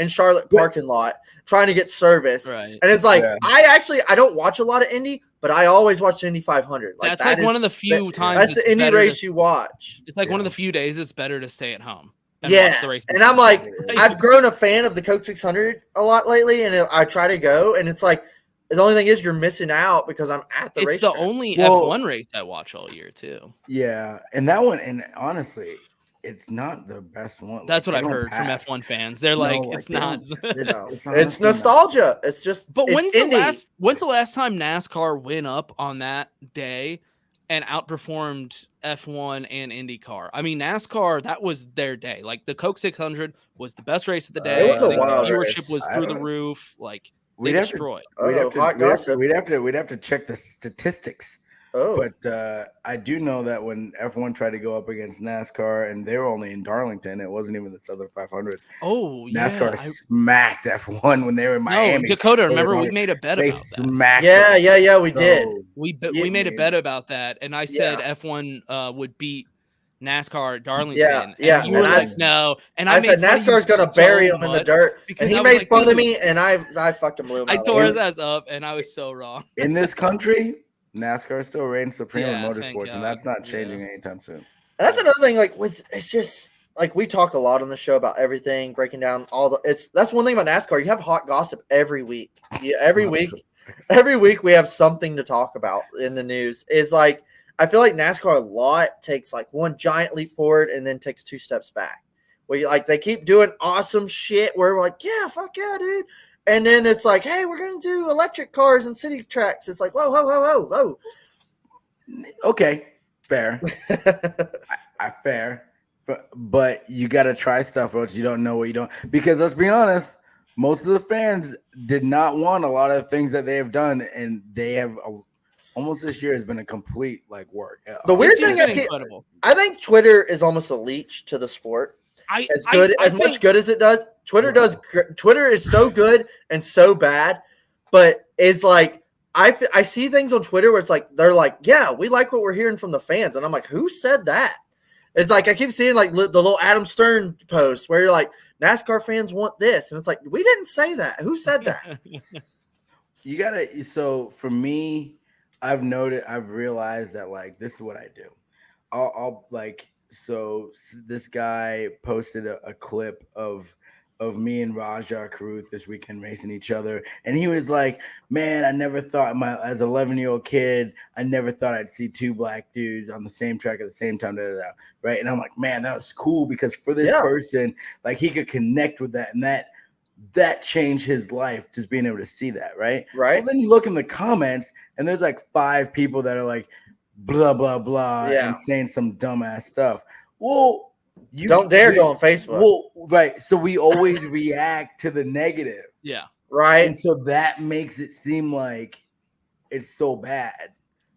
Charlotte parking lot trying to get service. Right. And it's like, I don't watch a lot of Indy, but I always watch the Indy 500. Like that's like one of the few times that's the Indy race you watch. It's like one of the few days it's better to stay at home. And watch the race. And I'm like, I've grown a fan of the Coke 600 a lot lately, and I try to go, and it's like, the only thing is you're missing out because I'm at the race. It's the only F1 race I watch all year too. Yeah, and that one, and honestly, it's not the best one. That's what I've heard from F1 fans. They're like, it's not. It's nostalgia. It's just. But when's the last time NASCAR went up on that day and outperformed F1 and IndyCar? I mean, NASCAR, that was their day. Like the Coke 600 was the best race of the day. It was a wild viewership race. was through the roof. Like they We'd have destroyed. to check the statistics. Oh, But I do know that when F1 tried to go up against NASCAR, and they were only in Darlington, it wasn't even the Southern 500. Oh, yeah. NASCAR smacked F1 when they were in Miami. No, Dakota, remember we made a bet about that. Yeah, we did. We made a bet about that, and I said F1 would beat NASCAR at Darlington. Yeah. And you were like, no. And I said NASCAR's going to bury him in the dirt. And he made fun of me, and I fucking blew him out. I tore his ass up, and I was so wrong. In this country, NASCAR still reigns supreme in Yeah, motorsports, and that's not changing anytime soon. And that's another thing. Like, it's just like we talk a lot on the show about everything, breaking down all the. That's one thing about NASCAR. You have hot gossip every week. Yeah, every week we have something to talk about in the news. Is like I feel like NASCAR a lot takes like one giant leap forward and then takes 2 steps back. They keep doing awesome shit where we're like, yeah, fuck yeah, dude. And then it's like, hey, we're going to do electric cars and city tracks. It's like, whoa. Okay, fair. Fair. But you got to try stuff else you don't know what you don't. Because let's be honest, most of the fans did not want a lot of things that they have done. And they have almost this year has been a complete work. The weird thing, I think Twitter is almost a leech to the sport. As much good as it does, Twitter is so good and so bad, but it's like I see things on Twitter where it's like they're like, yeah, we like what we're hearing from the fans, and I'm like, who said that? It's like I keep seeing like the little Adam Stern posts where you're like, NASCAR fans want this, and it's like we didn't say that. Who said that? You gotta. So for me, I've realized that this is what I do. I'll So this guy posted a clip of me and Raja Karuth this weekend racing each other. And he was like, man, I never thought as an 11-year-old kid, I never thought I'd see 2 black dudes on the same track at the same time. Right. And I'm like, man, that was cool because for this person, he could connect with that. And that changed his life, just being able to see that. Right. Right. Well, then you look in the comments and there's 5 people that are like, blah, blah, blah, and saying some dumbass stuff. Well, you don't dare go on Facebook. Well, right. So we always react to the negative. Yeah. Right. And so that makes it seem like it's so bad.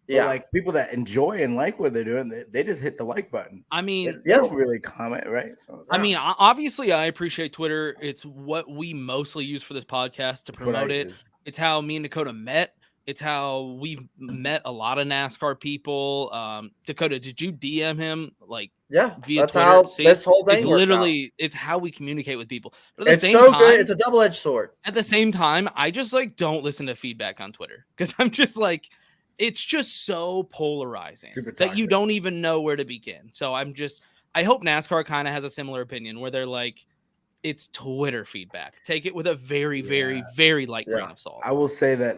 But people that enjoy and like what they're doing, they just hit the like button. I mean, they don't really comment, right? So I mean, obviously I appreciate Twitter. It's what we mostly use for this podcast to promote it. It's how me and Dakota met. It's how we've met a lot of NASCAR people. Dakota, did you DM him via that's Twitter? how this whole thing. It's literally it's how we communicate with people. But it's so good. It's a double-edged sword. At the same time, I just don't listen to feedback on Twitter because I'm just it's just so polarizing that you don't even know where to begin. So I hope NASCAR kind of has a similar opinion where they're like, it's Twitter feedback. Take it with a very, very, very light grain of salt. I will say that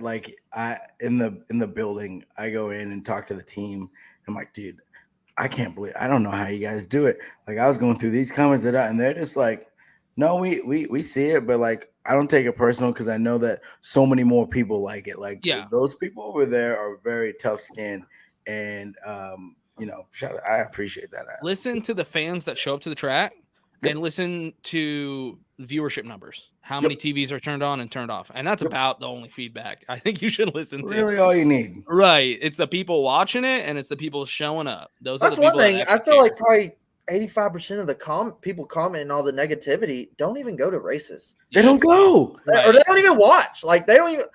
I in the building, I go in and talk to the team. I'm like, dude, I can't believe I don't know how you guys do it. I was going through these comments and they're just like, no, we see it, but I don't take it personal because I know that so many more people like it. Those people over there are very tough skinned and I appreciate that. Listen to the fans that show up to the track. And listen to viewership numbers. How many TVs are turned on and turned off? And that's about the only feedback I think you should listen to. Really all you need. Right. It's the people watching it and it's the people showing up. That's are the people one thing. I feel like probably 85% of the people commenting all the negativity don't even go to races. They don't go. Or they don't even watch. They don't even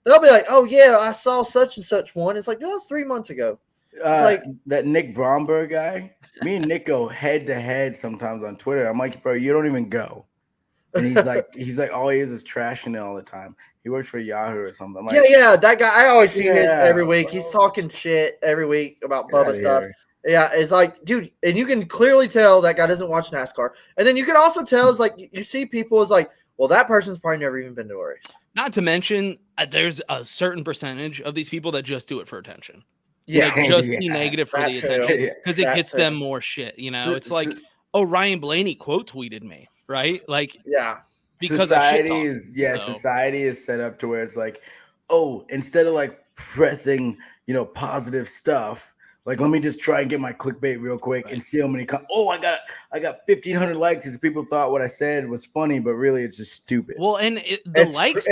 they'll be like, oh yeah, I saw such and such one. It's like, no, that's 3 months ago. like that Nick Bromberg guy. Me and Nick go head to head sometimes on Twitter. I'm like, bro, you don't even go. And he's like, all he is trashing it all the time. He works for Yahoo or something. I'm like, yeah, that guy. I always see his every week. He's talking shit every week about Bubba stuff. Yeah, it's like, dude, and you can clearly tell that guy doesn't watch NASCAR. And then you can also tell, it's like, you see people, it's like, well, that person's probably never even been to a race. Not to mention, there's a certain percentage of these people that just do it for attention. Yeah, like just be negative for the attention because it gets them more shit. You know, it's like, oh, Ryan Blaney quote tweeted me, right? Like, yeah, because society is set up to where it's like, oh, instead of like pressing, positive stuff. Like, let me just try and get my clickbait real quick and see how many. I got 1,500 likes because people thought what I said was funny, but really it's just stupid. Well, and the likes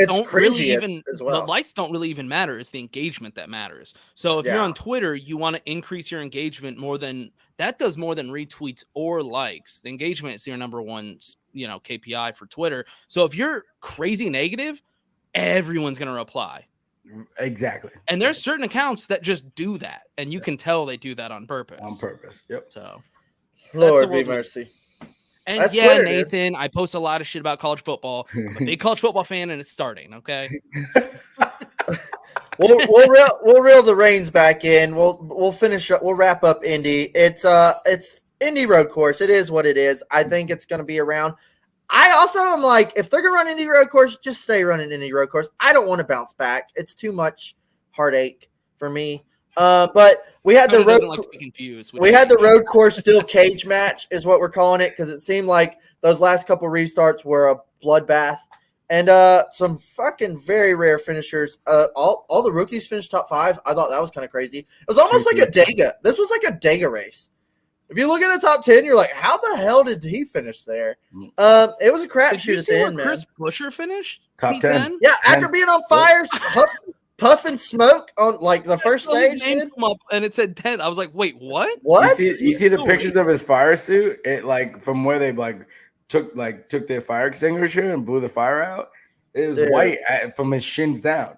don't really even matter. It's the engagement that matters. So if you're on Twitter, you want to increase your engagement more than retweets or likes. The engagement is your number one, KPI for Twitter. So if you're crazy negative, everyone's going to reply. Exactly. And there's certain accounts that just do that, and you can tell they do that on purpose. Yep. So, Lord be mercy. And that's Twitter, Nathan, dude. I post a lot of shit about college football. I'm a big college football fan, and it's starting. Okay. We'll reel the reins back in. We'll finish up. We'll wrap up Indy. It's Indy Road Course. It is what it is. I think it's going to be around. I also am like, if they're going to run Indy Road Course, just stay running Indy Road Course. I don't want to bounce back. It's too much heartache for me. But we had the road. Like to be confused. We had the road course steel cage match, is what we're calling it, because it seemed like those last couple restarts were a bloodbath, and some fucking very rare finishers. All the rookies finished top 5. I thought that was kind of crazy. It was almost like a Dega. This was like a Dega race. If you look at the top 10, you're like, how the hell did he finish there? It was a crapshoot at the end, man. Chris Buescher finished top 10. Yeah, after being on fire, puffing smoke on like the first stage, and it said 10. I was like, wait, what? What? You see the pictures of his fire suit? It like from where they took their fire extinguisher and blew the fire out. It was white from his shins down.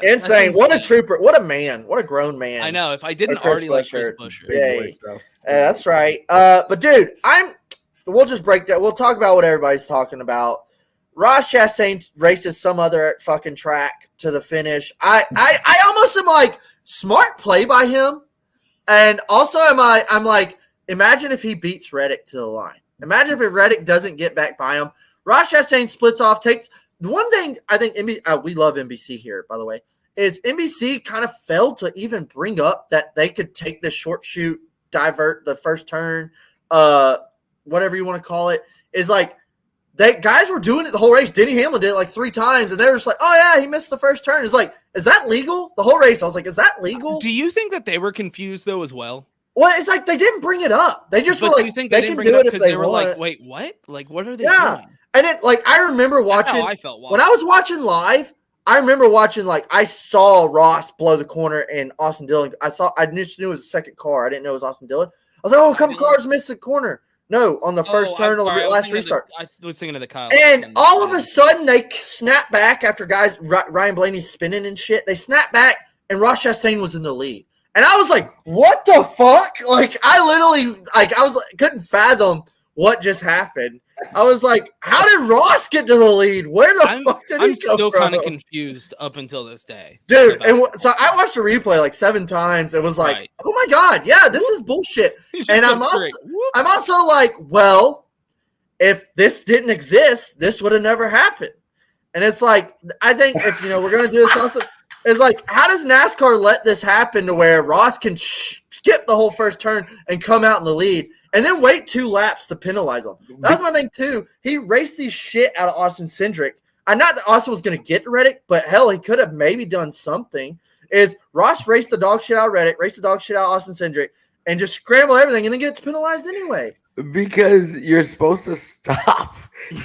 Insane. What a trooper. What a man. What a grown man. I know. If I didn't already like Chris Buescher. Yeah, that's right. But dude, we'll just break down. We'll talk about what everybody's talking about. Ross Chastain races some other fucking track to the finish. I almost am like, smart play by him. And also I'm like, imagine if he beats Reddick to the line. Imagine if Reddick doesn't get back by him. Ross Chastain splits off, takes – the one thing I think we love NBC here, by the way, is NBC kind of failed to even bring up that they could take this short shoot, divert the first turn, whatever you want to call it. Is like guys were doing it the whole race. Denny Hamlin did it like 3 times, and they were just like, "Oh yeah, he missed the first turn." It's like, is that legal? The whole race, I was like, "Is that legal?" Do you think that they were confused though as well? Well, it's like they didn't bring it up. They just were like, do you think they didn't bring it up because they were like, "Wait, what? Like, what are they doing?" And then, like, I remember watching. I felt when I was watching live. I remember watching, like, I saw Ross blow the corner and Austin Dillon. I just knew it was the second car. I didn't know it was Austin Dillon. I was like, oh, a couple cars missed the corner. No, on the first turn on the last restart. I was thinking of the Kyle. And all of a sudden, they snap back after Ryan Blaney's spinning and shit. They snap back, and Ross Chastain was in the lead. And I was like, what the fuck? Like, I literally, couldn't fathom what just happened. I was like, how did Ross get to the lead? Where the fuck did he come from? I'm still kind of confused up until this day. Dude, and so I watched the replay like 7 times. It was like, oh my God, yeah, this is bullshit. And I'm also like, well, if this didn't exist, this would have never happened. And it's like, I think if, we're going to do this also, it's like, how does NASCAR let this happen to where Ross can skip the whole first turn and come out in the lead? And then wait 2 laps to penalize him. That's my thing, too. He raced these shit out of Austin Cindric. Not that Austin was going to get to Reddick, but hell, he could have maybe done something. Is Ross raced the dog shit out of Reddick, raced the dog shit out of Austin Cindric, and just scrambled everything and then gets penalized anyway. Because you're supposed to stop.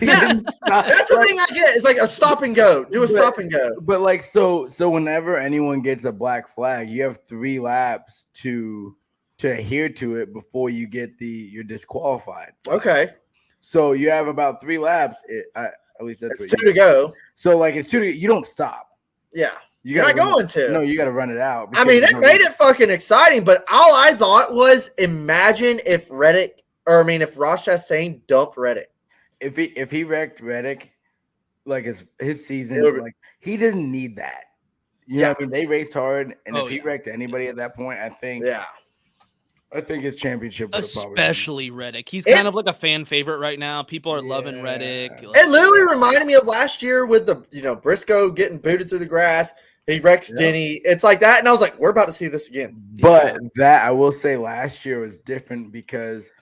Yeah, that's the thing I get. It's like a stop and go. Do a stop and go. But like, so whenever anyone gets a black flag, you have 3 laps to adhere to it before you get you're disqualified. Okay. So you have about 3 laps. At least that's it's 2 to go. So like it's 2 to you don't stop. Yeah. You You're not gotta going to. No, you got to run it out. I mean, it made it fucking exciting, but all I thought was, imagine if if Ross Chastain dumped Reddick. If he wrecked Reddick, like his season, like he didn't need that. You know what I mean? They raced hard, and if he wrecked anybody at that point, I think his championship would have especially Reddick. He's kind of like a fan favorite right now. People are loving Reddick. It literally reminded me of last year with the Briscoe getting booted through the grass. He wrecks Denny. It's like that, and I was like, we're about to see this again. But that I will say, last year was different because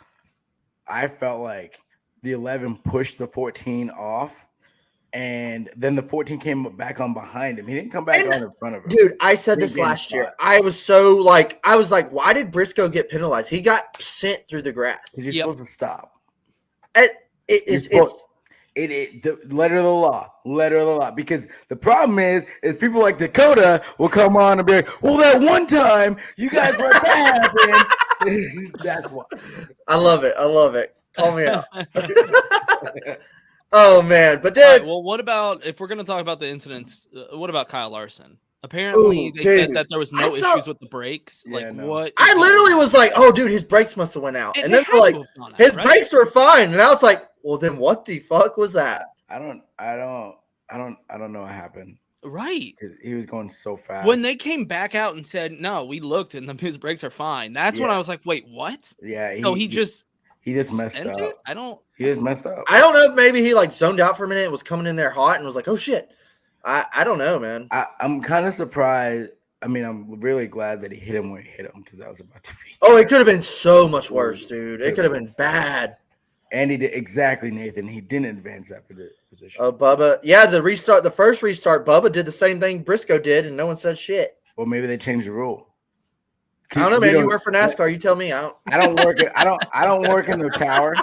I felt like the 11 pushed the 14 off. And then the 14 came back on behind him. He didn't come back on in front of him. Dude, I said this last year. I was like, why did Briscoe get penalized? He got sent through the grass. Because you're supposed to stop. It's the letter of the law. Letter of the law. Because the problem is people like Dakota will come on and be like, well, that one time you guys let that happen. That's why. I love it. Call me out. Oh man, but dude. Right, well, what about if we're going to talk about the incidents? What about Kyle Larson? Apparently, they said that there was no issues with the brakes. What? I literally was like, "Oh, dude, his brakes must have went out," and then they're like, "His brakes were fine," and I was like, "Well, then what the fuck was that?" I don't know what happened. Right, he was going so fast. When they came back out and said, "No, we looked and his brakes are fine," that's when I was like, "Wait, what?" Yeah, he just messed up. He just messed up. I don't know if maybe he zoned out for a minute and was coming in there hot and was like, oh shit. I don't know, man. I'm kind of surprised. I mean, I'm really glad that he hit him when he hit him because I was about to be. Oh, it could have been so much worse, dude. It could have been bad. And he did exactly, Nathan. He didn't advance that position. Oh, Bubba. Yeah, the first restart, Bubba did the same thing Briscoe did, and no one said shit. Well, maybe they changed the rule. I don't know, man. You work for NASCAR. You tell me. I don't work in the tower.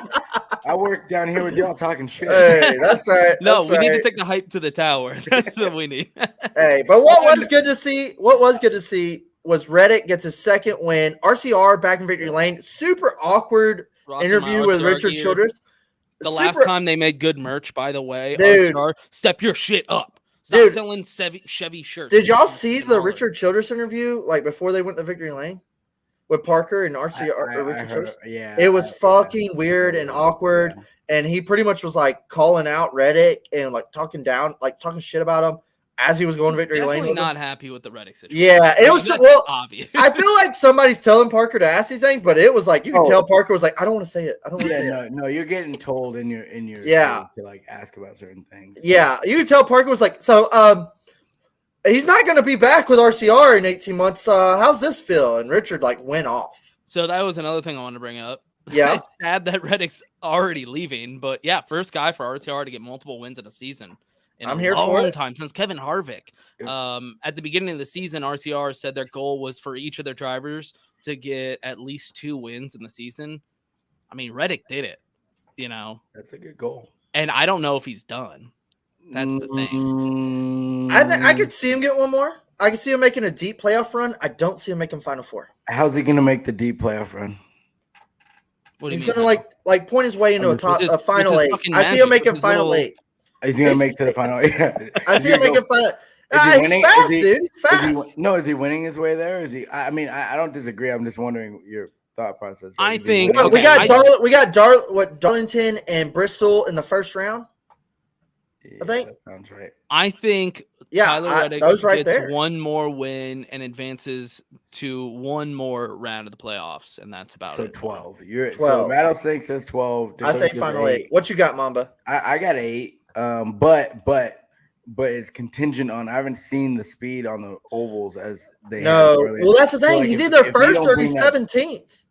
I work down here with y'all talking shit. Hey, that's right. No, we need to take the hype to the tower. That's what we need. Hey, but what was good to see was Reddick gets his second win. RCR back in victory lane. Super awkward interview with Richard Childress. The last time they made good merch, by the way. Dude, RCR, step your shit up. Stop selling Chevy shirts. Did y'all see the Richard Childress interview before they went to victory lane with Parker and RCR? Richard Childress? Yeah, it was fucking weird and awkward, and he pretty much was calling out Reddick and talking shit about him as he was going to victory lane. Definitely not happy with the Reddick situation. Yeah, it was obvious. I feel like somebody's telling Parker to ask these things, but it was you can tell Parker was I don't want to say it. I don't want to say it. No, you're getting told in your to ask about certain things. Yeah, you can tell Parker was he's not going to be back with RCR in 18 months. How's this feel? And Richard went off. So that was another thing I wanted to bring up. Yeah, it's sad that Reddick's already leaving, but yeah, first guy for RCR to get multiple wins in a season. I'm here for it. Time since Kevin Harvick. At the beginning of the season, RCR said their goal was for each of their drivers to get at least 2 wins in the season. I mean, Reddick did it. That's a good goal. And I don't know if he's done. That's the thing. I could see him get one more. I could see him making a deep playoff run. I don't see him making Final Four. How's he going to make the deep playoff run? He's going to point his way into a Final 8. I see him making Final 8. Is he going to make to the final? Yeah. I see him making Final 8. He's fast, dude. He's fast. Is he winning his way there? Is he? I mean, I don't disagree. I'm just wondering your thought process. I think we got Darlington and Bristol in the first round. I think that sounds right. I think Tyler Reddick gets one more win and advances to one more round of the playoffs, and that's about it. 12. So Rattlesnake says 12. I say Final 8. What you got, Mamba? I got 8. But it's contingent on. I haven't seen the speed on the ovals as they. No, well, that's the thing. He's either first or he's 17th.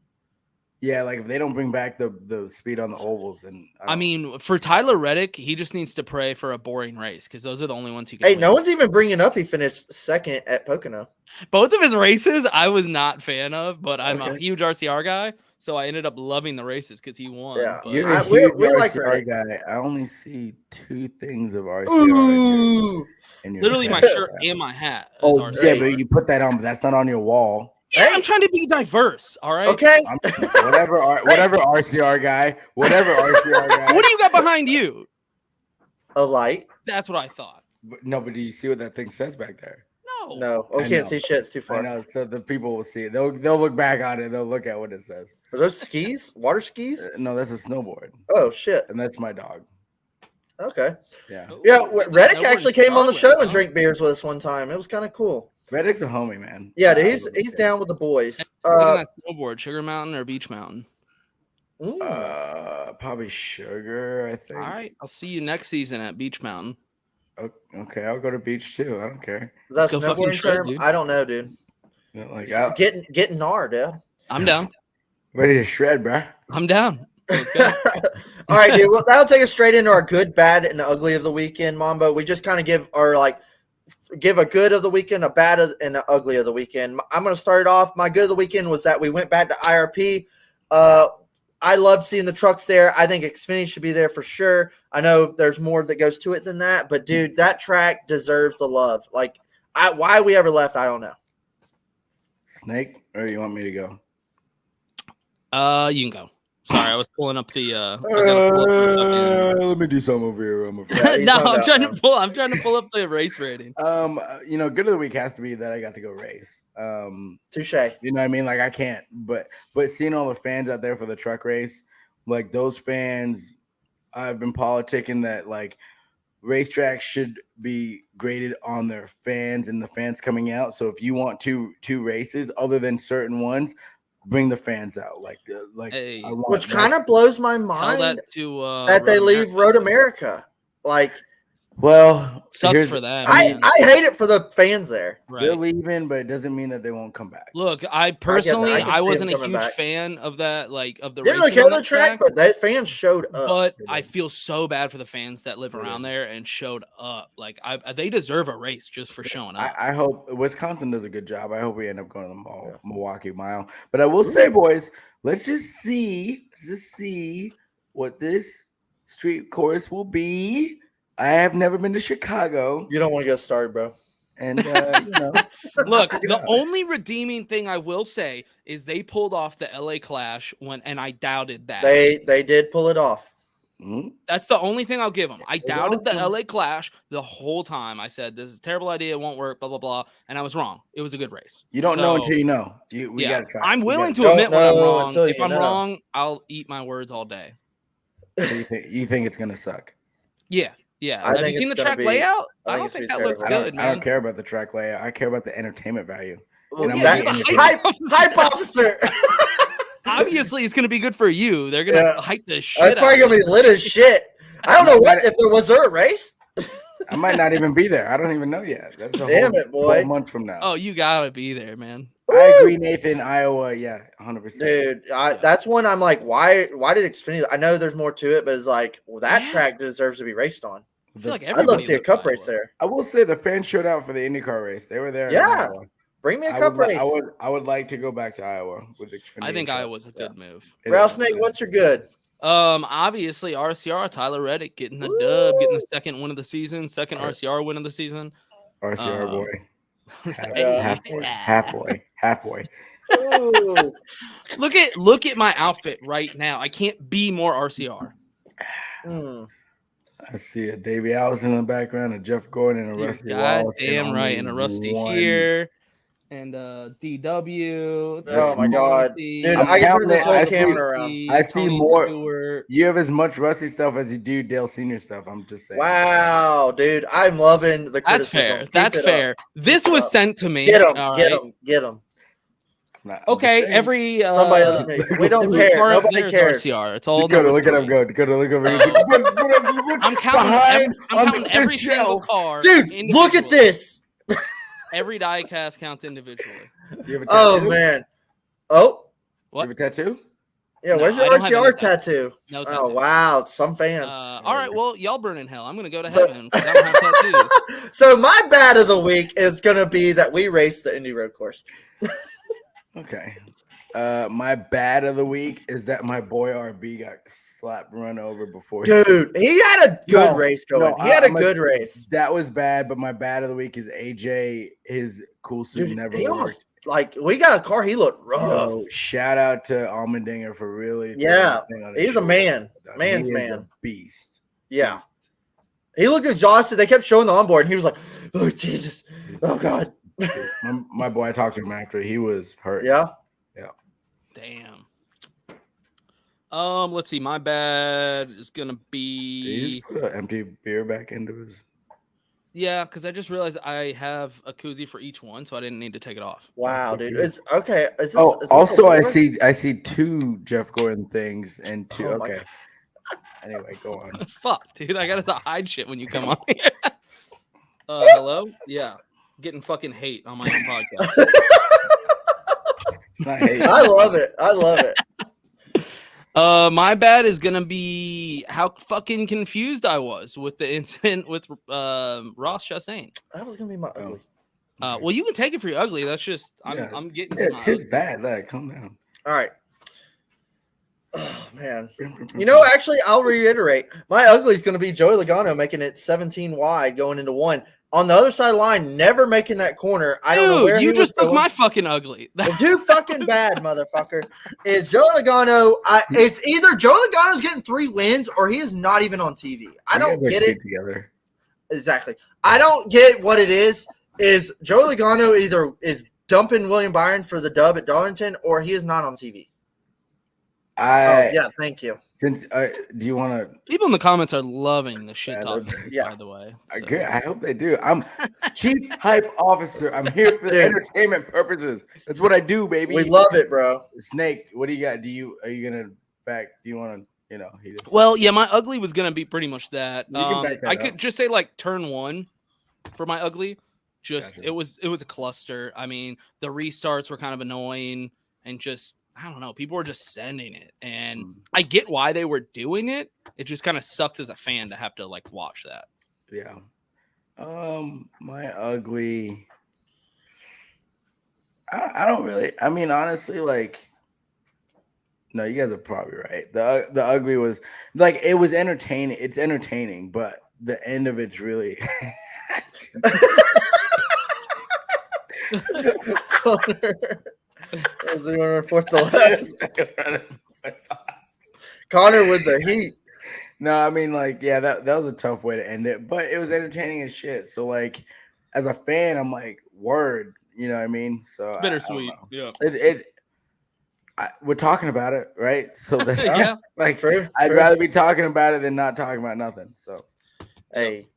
Yeah, if they don't bring back the speed on the ovals, and I mean, for Tyler Reddick, he just needs to pray for a boring race because those are the only ones he can. Hey, no one's even bringing up he finished second at Pocono. Both of his races, I was not a fan of, but I'm a huge RCR guy, so I ended up loving the races because he won. Yeah, you're a huge RCR guy. I only see 2 things of RCR. Ooh. Literally my shirt and my hat. Oh, yeah, but you put that on, but that's not on your wall. Yeah, I'm trying to be diverse. All right. Okay. Whatever RCR guy. What do you got behind you? A light. That's what I thought. But do you see what that thing says back there? No. Oh, I can't know. see shit. It's too I far. know, so the people will see it. They'll look back on it. They'll look at what it says. Are those skis? Water skis? No, that's a snowboard, Oh shit. and that's my dog. Okay. Yeah, Oh, Yeah, like Reddick snowboard actually in came on the Charlotte, show and huh? drank beers with us one time. It was kind of cool. Reddick's a homie, man. Yeah, dude, I he's love he's it. down with the boys. Look at that snowboard, Sugar Mountain or Beach Mountain? Probably Sugar, I think. All right, I'll see you next season at Beach Mountain. Okay, I'll go to beach too. I don't care. Is that a Go fucking snowboarding shred, term? dude. I don't know, dude. You know, like Getting gnar, dude. I'm down. ready to shred, bro. I'm down. Let's go. All right, dude. Well, that'll take us straight into our good, bad, and ugly of the weekend, Mamba. We just kind of give a good of the weekend, a bad, and an ugly of the weekend. I'm going to start it off. My good of the weekend was that we went back to IRP. I loved seeing the trucks there. I think Xfinity should be there for sure. I know there's more that goes to it than that, but dude, that track deserves the love. Like, why we ever left, I don't know. Snake, or you want me to go? You can go. Sorry, I was pulling up the. I gotta pull up the Let me do something over here. fucking- no, I'm trying to pull up the race rating. Good of the week has to be that I got to go race. Touche. You know what I mean? Like I can't, but seeing all the fans out there for the truck race, like those fans, I've been politicking that like racetracks should be graded on their fans and the fans coming out. So if you want two races other than certain ones, bring the fans out. Hey. Which kind of blows my Tell mind that to that they Road leave America. Road America. Like, well, Sucks for that. I man. hate it for the fans there. they're Right. leaving, but it doesn't mean that they won't come back. Look, I personally, I can see I them wasn't a coming huge back. fan of that, like of the Didn't really racing care on the that track, but they fans showed up. But I feel so bad for the fans that live around there and showed up. Like they deserve a race just for showing up. I hope Wisconsin does a good job. I hope we end up going to the Milwaukee Mile. But I will say, boys, let's just see what this street course will be. I have never been to Chicago, You don't want to get started, bro. and Look, the only redeeming thing I will say is they pulled off the LA Clash and I doubted that. They did pull it off. That's the only thing I'll give them. I doubted the awesome. LA Clash the whole time. I said this is a terrible idea, it won't work, blah blah blah, and I was wrong. It was a good race. you don't know So, until you know. We yeah, gotta try. I'm We willing gotta to admit when I'm know wrong. until If you I'm know. wrong, I'll eat my words all day. try. You think it's gonna suck? Yeah. I Have you think seen the it's gonna track be- layout? I I think don't it's think gonna that be looks terrible. good, I man. don't care about the track layout. I care about the entertainment value. Ooh, And I'm that- gonna be hype officer. Obviously, it's going to be good for you. They're going to Yeah. hype the shit That's out probably of gonna it. be lit as shit. I don't know what if there was a race. I might not even be there. I don't even know yet. That's a Damn whole, it, boy. whole month from now. Oh, you got to be there, man. I agree, Nathan. Iowa, yeah, 100%. Dude, that's one I'm like, why did Xfinity? I know there's more to it, but it's like, well, that Yeah. track deserves to be raced on. I feel like I'd love everybody to see a loves cup Iowa. race there. I will say the fans showed out for the IndyCar race. They were there. in Yeah. Iowa. Bring me a I cup would, race. I would like to go back to Iowa with Xfinity. I think trucks. Iowa's a good move. It is. Rattlesnake, what's your good? Obviously RCR Tyler Reddick getting the dub, getting the second win of the season, second All right. RCR win of the season. RCR Um, boy? Yeah. Half boy. Ooh. Look at my outfit right now. I can't be more RCR. Hmm. I see a Davey Allison in the background, a Jeff Gordon, and a Dude, Rusty God Wallace. damn right, and a Rusty here, and DW. Oh my God, Marcy, dude! I'm I can turn counting this it. whole I camera around. I see Tony more- Stewart. You have as much Rusty stuff as you do Dale Senior stuff. I'm just saying. Wow, dude! I'm loving the That's criticism. fair. Keep That's it fair. up. This Keep it was up. sent to me. Get him! All Get right. him! Get him! I'm just Okay, saying. every Somebody other than me. We don't every care. car up Nobody there is cares. RCR. It's all Dakota, number look at him three. go. Dakota, look over here. I'm counting. I'm counting every single car. Dude, look at individually. this! Every diecast counts individually. You have a tattoo? Oh man! Oh You have a tattoo? yeah. No, Where's your I don't have any RCR tattoo? No Oh tattoo. wow, some fan. All right, well, y'all burn in hell. I'm gonna go to So- heaven because I don't have tattoos. So my bad of the week is gonna be that we raced the Indy Road Course. Okay. My bad of the week is that my boy RB got slapped run over before. Dude, he had a good No, race going. no, He had a I'm a- good race. That was bad, but my bad of the week is AJ. His cool suit Dude, never he worked. almost like we got a car. He looked rough. Yo, shout out to Almendinger for really. putting Yeah, that thing on his he's a shoulder. man. He Man's is man. a beast. Yeah. He looked exhausted. They kept showing the onboard, and he was like, "Oh Jesus, oh God." My boy, I talked to him after. He was hurt. Yeah. Damn. Let's see. My bad is gonna Did be. he just put an empty beer back into his? Yeah, because I just realized I have a koozie for each one, so I didn't need to take it off. Wow, dude. It's okay. Is this, Oh, is this also a I board? see 2 Jeff Gordon things and 2. Oh my Okay. Anyway, go on. Fuck, dude. I gotta hide shit when you come on here. Hello? Yeah. Getting fucking hate on my own podcast. It's not hate. I love it. I love it. My bad is gonna be how fucking confused I was with the incident with Ross Chastain. That was gonna be my ugly. Well, you can take it for your ugly. That's just Yeah. I'm getting Yeah, to it's my his bad. Like, calm down. All right. Oh man. You know, actually, I'll reiterate. My ugly is gonna be Joey Logano making it 17 wide going into 1. On the other side of the line, never making that corner. I don't know where you he just was took going. my fucking ugly. The too fucking bad, motherfucker, is Joey Logano. It's either Joey Logano's getting 3 wins or he is not even on TV. I don't get it. Together. Exactly. I don't get what it is. Is Joey Logano either is dumping William Byron for the dub at Darlington or he is not on TV? Yeah, thank you. Since do you want to? People in the comments are loving the shit talking. Yeah. By the way, So. I hope they do. I'm chief hype officer. I'm here for entertainment purposes. That's what I do, baby. We love it, bro. Snake, what do you got? Are you gonna back? Do you want to? Well, yeah, my ugly was gonna be pretty much that. You can back that I up. could just say like turn 1 for my ugly. Just Gotcha. it was a cluster. I mean, the restarts were kind of annoying and just. I don't know. People were just sending it, and I get why they were doing it. It just kind of sucked as a fan to have to like watch that. Yeah. My ugly. I don't really. I mean, honestly, like. No, you guys are probably right. The ugly was like it was entertaining. It's entertaining, but the end of it's really. Was anyone report the last? Connor with the heat. No, I mean, like, yeah, that was a tough way to end it, but it was entertaining as shit. So, like, as a fan, I'm like, word, you know what I mean? So It's bittersweet. Yeah. We're talking about it, right? So that's yeah, like, true. I'd rather be talking about it than not talking about nothing. So, hey.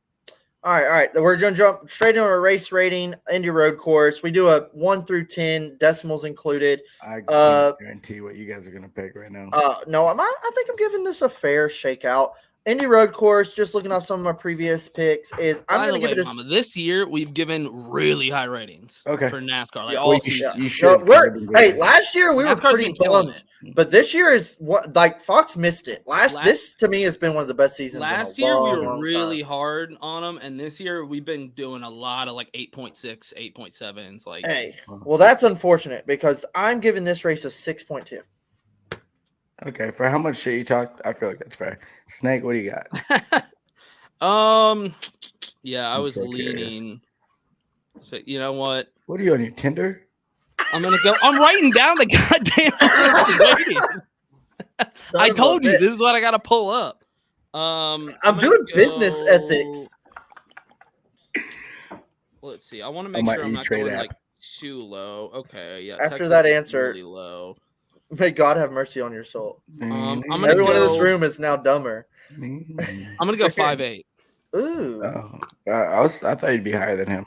All right. We're going to jump straight into a race rating, Indy Road Course. We do a 1 through 10, decimals included. I can't guarantee what you guys are going to pick right now. No, I think I'm giving this a fair shakeout. Indy Road Course, just looking off some of my previous picks, is I'm going to give it a... Mamba, this year, we've given really high ratings for NASCAR. Like all you should. Hey, last year we were pretty bummed, but this year is what like Fox missed it. This to me has been one of the best seasons. Last year we were really hard on them, and this year we've been doing a lot of like 8.6, 8.7s. Like, hey, well, that's unfortunate because I'm giving this race a 6.2. Okay, for how much shit you talked, I feel like that's fair. Snake, what do you got? Yeah, I was leaning. So you know what? What are you on your Tinder? I'm writing down the goddamn. I told you this is what I got to pull up. I'm doing business ethics. Let's see. I want to make sure I'm not going like too low. Okay, yeah. After Texas that answer, really low. May God have mercy on your soul. Everyone in this room is now dumber. I'm gonna go 5.8. Ooh. I thought you'd be higher than him.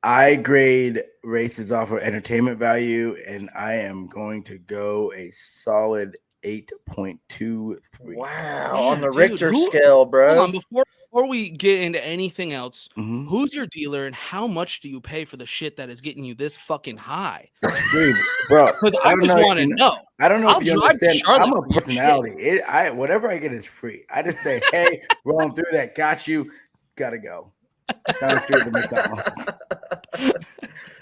I grade races off of entertainment value, and I am going to go a solid 8.23. Wow, on the Richter scale, bro. Hold on, before we get into anything else, who's your dealer and how much do you pay for the shit that is getting you this fucking high? Dude, bro, because I just want to know. I don't know if you understand. I'm a for personality. Whatever I get is free. I just say, hey, rolling through that, got you, gotta go.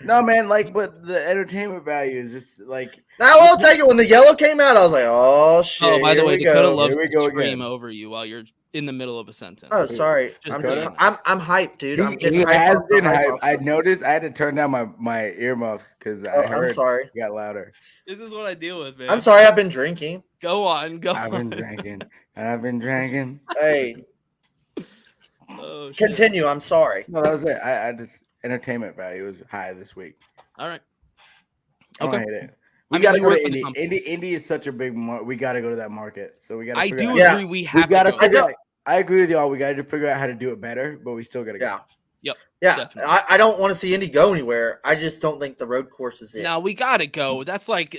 No, man, like, but the entertainment value is just like. Now I'll take it. When the yellow came out, I was like, "Oh shit!" Oh, by the way, Dakota loves to scream again. over you while you're in the middle of a sentence. Oh, sorry. I'm hyped, dude. He has been hyped. I noticed. I had to turn down my earmuffs because I heard. I'm sorry. It got louder. This is what I deal with, man. I'm sorry. I've been drinking. Go on. I've been drinking. Hey. Oh, continue. I'm sorry. No, that was it. I just entertainment value is high this week. All right. I don't Okay. hate it. I We mean, got to we go work to for the Indy. company. Indy is such a big market. We got to go to that market. So we got to I figure do out. Yeah. agree. We We have got to to go. figure out. I agree with y'all. We got to figure out how to do it better, but we still got to go. Yeah. Yep. Yeah. Definitely. I don't want to see Indy go anywhere. I just don't think the road course is it. Now we got to go. That's like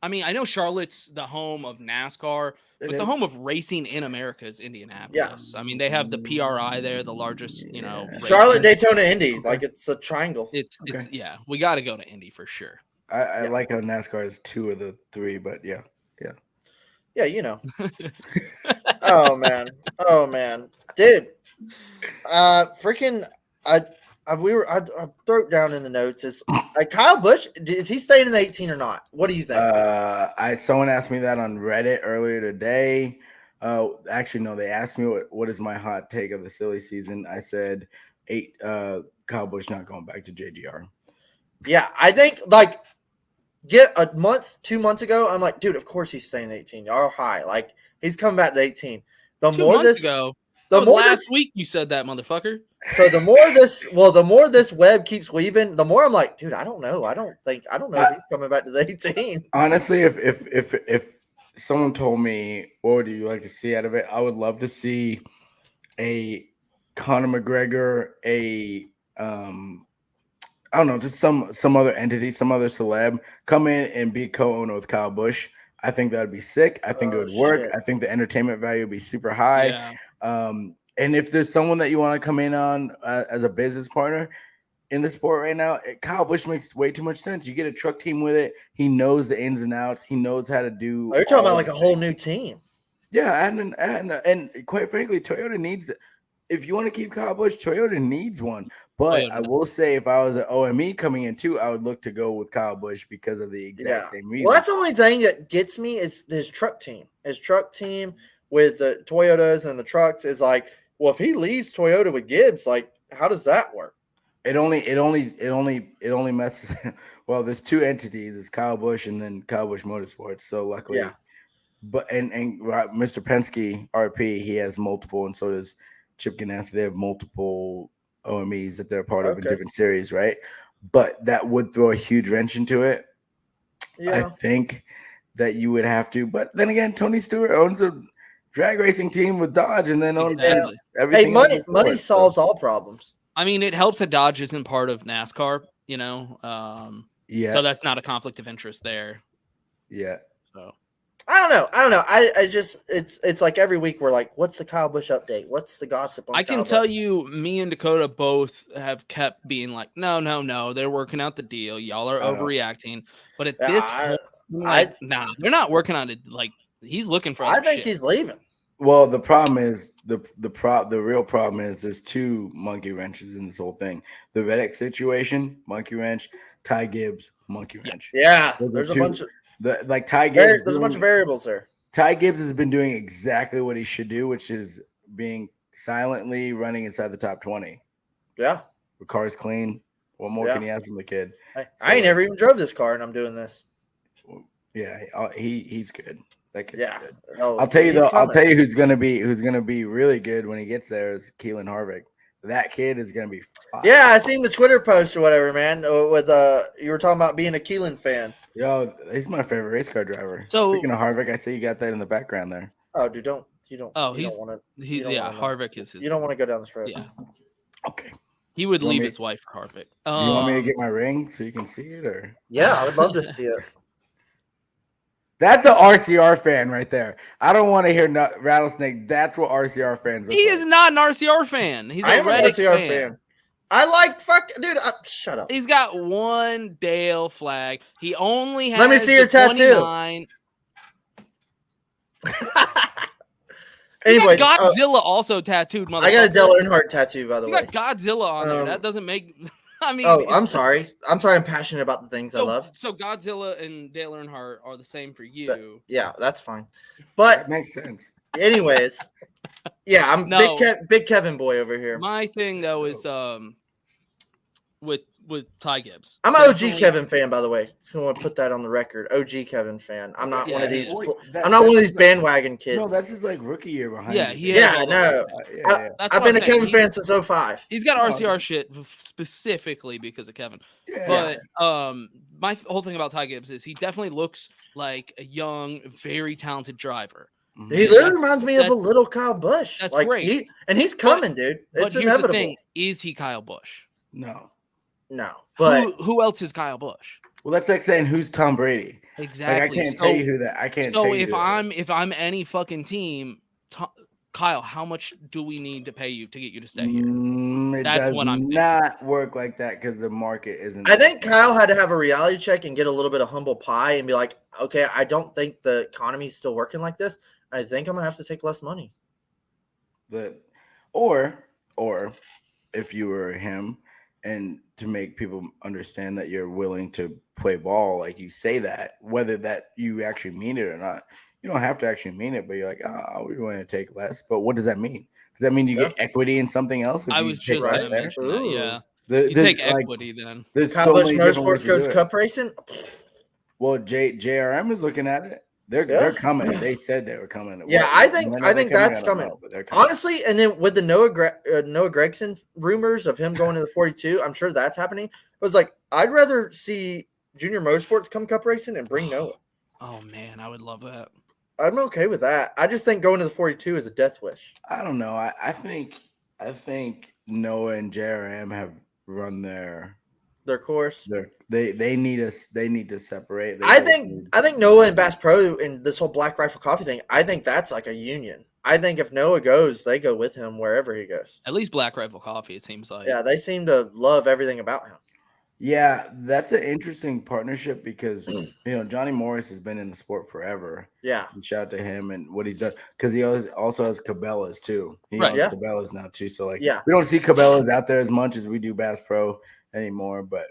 I mean, I know Charlotte's the home of NASCAR, but the home of racing in America is Indianapolis. I mean, they have the PRI there, the largest, race Charlotte, there. Daytona, Indy. Okay. Like it's a triangle. It's yeah, we got to go to Indy for sure. I like how NASCAR is 2 of the 3, but yeah. Yeah, you know. Oh man, dude. Freaking, I wrote down in the notes is Kyle Busch. Is he staying in the 18 or not? What do you think? Someone asked me that on Reddit earlier today. Actually, no, they asked me what is my hot take of the silly season. I said 8. Kyle Busch not going back to JGR. Yeah, I think like get a month, 2 months ago. I'm like, dude, of course he's staying in the 18. Y'all are high. Like he's coming back to 18. The 2 more months this ago, the that was more last this week you said that, motherfucker. So the more this web keeps weaving, the more I'm like, dude, I don't know. I don't know if he's coming back to the 18. Honestly, if someone told me what would you like to see out of it, I would love to see a Conor McGregor, I don't know, just some other entity, some other celeb come in and be co-owner with Kyle Busch. I think that would be sick. I think it would work. Shit. I think the entertainment value would be super high. Yeah. And if there's someone that you want to come in on as a business partner in the sport right now, Kyle Busch makes way too much sense. You get a truck team with it. He knows the ins and outs. He knows how to do. Oh, you're talking about like a whole new team. Yeah, and quite frankly, Toyota needs. If you want to keep Kyle Busch, Toyota needs one. But Toyota I will say, if I was an OME coming in too, I would look to go with Kyle Busch because of the exact same reason. Well, that's the only thing that gets me is his truck team. His truck team with the Toyotas and the trucks is like, well, if he leaves Toyota with Gibbs, like, how does that work? It only messes. Well, there's 2 entities. It's Kyle Busch and then Kyle Busch Motorsports. So luckily, Yeah. But and Mr. Penske RP, he has multiple, and so does Chip Ganassi. They have multiple OMEs that they're part of in different series, right? But that would throw a huge wrench into it. Yeah. I think that you would have to. But then again, Tony Stewart owns a drag racing team with Dodge, and then owns Exactly. everything. Hey, money solves all problems. I mean, it helps that Dodge isn't part of NASCAR, Yeah. So that's not a conflict of interest there. Yeah. So I don't know. I just it's like every week we're like, what's the Kyle Busch update? What's the gossip on I can Kyle tell Busch? you, me and Dakota both have kept being like, no, they're working out the deal. Y'all are overreacting. But at this point, nah, they're not working on it. Like he's looking for. I think he's leaving. Well, the problem is the real problem is there's 2 monkey wrenches in this whole thing. The Reddick situation, monkey wrench. Ty Gibbs, monkey wrench. Yeah, there's a bunch of Ty Gibbs. There's a bunch of variables there. Ty Gibbs has been doing exactly what he should do, which is being silently running inside the top 20. Yeah, the car's clean. What more can you ask from the kid? I ain't never even drove this car, and I'm doing this. Yeah, he's good. That kid's good. Oh, I'll tell you though. I'll tell you who's gonna be really good when he gets there is Keelan Harvick. That kid is gonna be fire. Yeah, I seen the Twitter post or whatever, man. With you were talking about being a Keelan fan. Yo, he's my favorite race car driver. So speaking of Harvick, I see you got that in the background there. Oh, dude, you don't. Oh, you don't wanna, Harvick is his. You don't want to go down this road. Yeah. Okay. He would leave his wife for Harvick. Do you want me to get my ring so you can see it, or? Yeah, I would love to see it. That's an RCR fan right there. I don't want to hear Rattlesnake. That's what RCR fans are. He is not an RCR fan. He's a Reddick RCR fan. I like dude. Shut up. He's got one Dale flag. He only has. Let me see your tattoo. 29. Anyway, Godzilla also tattooed. I got a Dale Earnhardt tattoo, by the way. You got Godzilla on there. That doesn't make. I mean, I'm sorry. I'm passionate about the things I love. So Godzilla and Dale Earnhardt are the same for you. Yeah, that's fine. But that makes sense. Anyways, yeah, I'm big Kevin boy over here. My thing though is with Ty Gibbs. I'm an OG Definitely. Kevin fan, by the way. If you want to put that on the record, OG Kevin fan. I'm not one of these. Wait, I'm not one of these that's bandwagon kids. No, that's his like rookie year behind. Yeah, you. he has Yeah, all no. Yeah. That's I've what been I'm a saying. Kevin fan since 05. He's got No, RCR shit specifically because of Kevin. Yeah. But my whole thing about Ty Gibbs is he definitely looks like a young, very talented driver. He literally reminds me of a little Kyle Busch. That's like, great. He's coming, dude. But It's here's inevitable. the thing: is he Kyle Busch? No. But who else is Kyle Busch? Well, that's like saying who's Tom Brady. Exactly. Like I can't tell you who that. I can't. So tell you if I'm any fucking team, Kyle, how much do we need to pay you to get you to stay here? That's what I'm not work like that because the market isn't. I think Kyle had to have a reality check and get a little bit of humble pie and be like, okay, I don't think the economy's still working like this. I think I'm gonna have to take less money. Or if you were him, and to make people understand that you're willing to play ball, like you say that, whether that you actually mean it or not. You don't have to actually mean it, but you're like, oh, we want to take less. But what does that mean? Does that mean you get equity in something else? I was just going to mention that, yeah. You take equity then. There's Kyle so Busch many Motorsports goes it. Cup racing. Well, JRM is looking at it. They're coming. They said they were coming. Yeah, I think that's coming. Honestly, and then with the Noah Gragson rumors of him going to the 42, I'm sure that's happening. It was like, I'd rather see Junior Motorsports come Cup racing and bring Noah. Oh, man, I would love that. I'm okay with that. I just think going to the 42 is a death wish. I don't know. I think Noah and JRM have run their course. They need us. They need to separate. I think Noah and Bass Pro and this whole Black Rifle Coffee thing, I think that's like a union. I think if Noah goes, they go with him wherever he goes. At least Black Rifle Coffee, it seems like. Yeah, they seem to love everything about him. Yeah, that's an interesting partnership because Johnny Morris has been in the sport forever. Yeah, and shout out to him and what he's done because he also has Cabela's too. He owns Cabela's now too. So we don't see Cabela's out there as much as we do Bass Pro anymore. But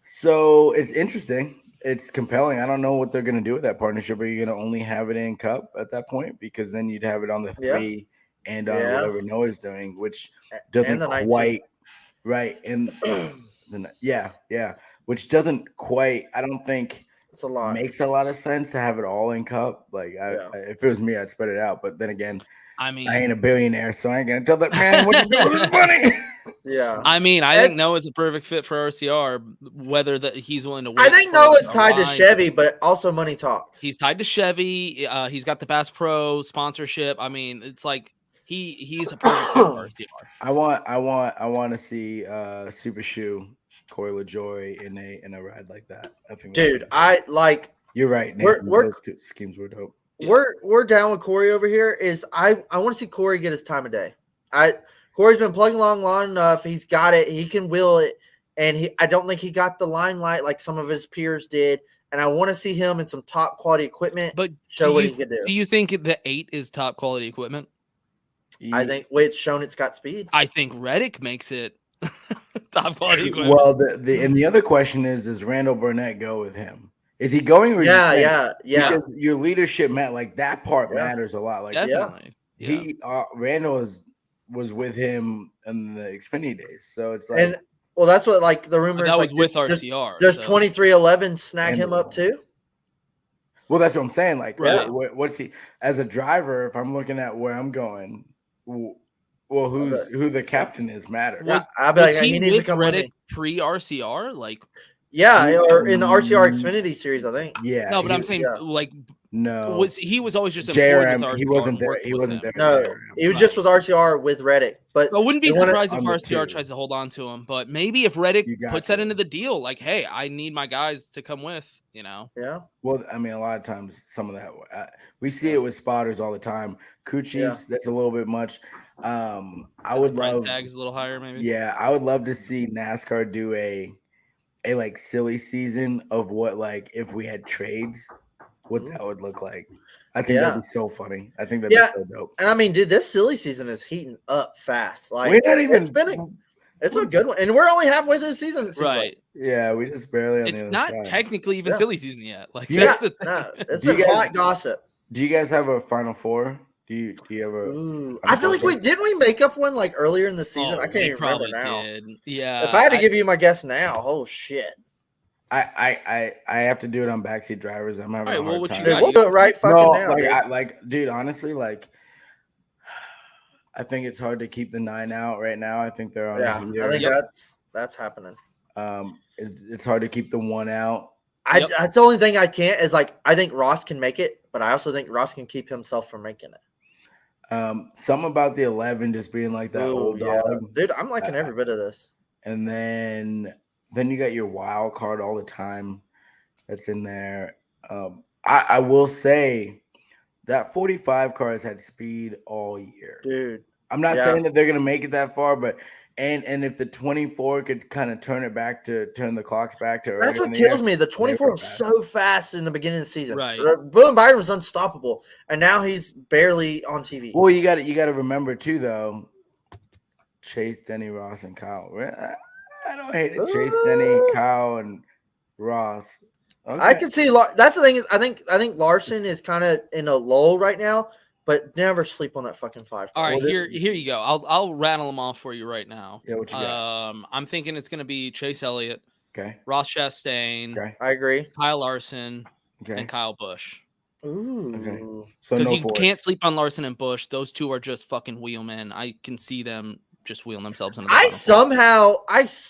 so it's interesting. It's compelling. I don't know what they're gonna do with that partnership. Are you gonna only have it in Cup at that point? Because then you'd have it on the 3 and on whatever Noah's doing, which doesn't quite right and. Which doesn't quite. I don't think it's a lot. Makes a lot of sense to have it all in Cup. Like, if it was me, I'd spread it out. But then again, I ain't a billionaire, so I ain't gonna tell that man what to do with his money. Yeah, I think Noah's a perfect fit for RCR. Whether that he's willing to wait. I think Noah's tied to Chevy, but also money talks. He's tied to Chevy. He's got the Bass Pro sponsorship. I mean, it's like he's a perfect fit for RCR. I want to see Super Shoe. Corey LaJoy in a ride like that. I think, dude, you're right. Those schemes were dope. We're down with Corey over here. I want to see Corey get his time of day. Corey's been plugging along long enough. He's got it. He can wheel it, and I don't think he got the limelight like some of his peers did. And I want to see him in some top quality equipment. But show what he can do. Do you think the 8 is top quality equipment? I think it's shown it's got speed. I think Reddick makes it. Top quality equipment. Well, the other question is, does Randall Burnett go with him? Is he going? Or yeah. Because your leadership that part matters a lot. Like definitely, Randall was with him in the Xfinity days, so it's like, that's what the rumor that was with RCR. Does 2311 snag him up too? Well, that's what I'm saying. Like, what's he as a driver? If I'm looking at where I'm going. Well, who the captain is matters. Yeah, I bet he needs to come Reddick pre-RCR, or in the RCR Xfinity series, I think. Yeah, no, but I'm saying no. He was always just JRM. He wasn't there. He wasn't there. No, he was just with RCR with Reddick. But I wouldn't be surprised if RCR tries to hold on to him. But maybe if Reddick puts that into the deal, like, hey, I need my guys to come with. Yeah. Well, I mean, a lot of times, some of that we see it with spotters all the time. Coochies, that's a little bit much. I would love tags a little higher, maybe. Yeah, I would love to see NASCAR do a silly season of what if we had trades, what that would look like. I think that'd be so funny. I think that'd be so dope. And I mean, dude, this silly season is heating up fast. We're not even. It's a good one, and we're only halfway through the season. It seems right? Yeah, we just barely. It's not technically even silly season yet. It's been hot gossip. Do you guys have a Final Four? Do you have a? Ooh, I feel like didn't we make up one like earlier in the season? I can't even remember now. Did. Yeah. If I had to give you my guess now, oh shit. I have to do it on backseat drivers. I'm having a hard time. Dude, we'll do it right fucking now. Dude, honestly, like, I think it's hard to keep the 9 out right now. I think they're on. Yeah, I think that's happening. It's hard to keep the 1 out. That's the only thing I can't is like I think Ross can make it, but I also think Ross can keep himself from making it. Some about the 11 just being like that old dog. Dude, I'm liking every bit of this. And then you got your wild card all the time that's in there. I will say that 45 car has had speed all year. Dude. I'm not saying that they're going to make it that far, but and if the 24 could kind of turn the clocks back to that's what kills me. The 24 was so fast in the beginning of the season. Right. William Byron was unstoppable, and now he's barely on TV. Well, you got to remember too, though. Chase, Denny, Ross, and Kyle. I don't hate it. Chase, Denny, Kyle, and Ross. Okay. I can see. That's the thing is, I think Larson is kind of in a lull right now. But never sleep on that fucking 5. All right, here you go. I'll rattle them off for you right now. Yeah, what you got? I'm thinking it's going to be Chase Elliott, okay, Ross Chastain, okay, I agree, Kyle Larson, okay, and Kyle Busch. Ooh, okay. So because you can't sleep on Larson and Busch. Those two are just fucking wheelmen. I can see them just wheeling themselves into the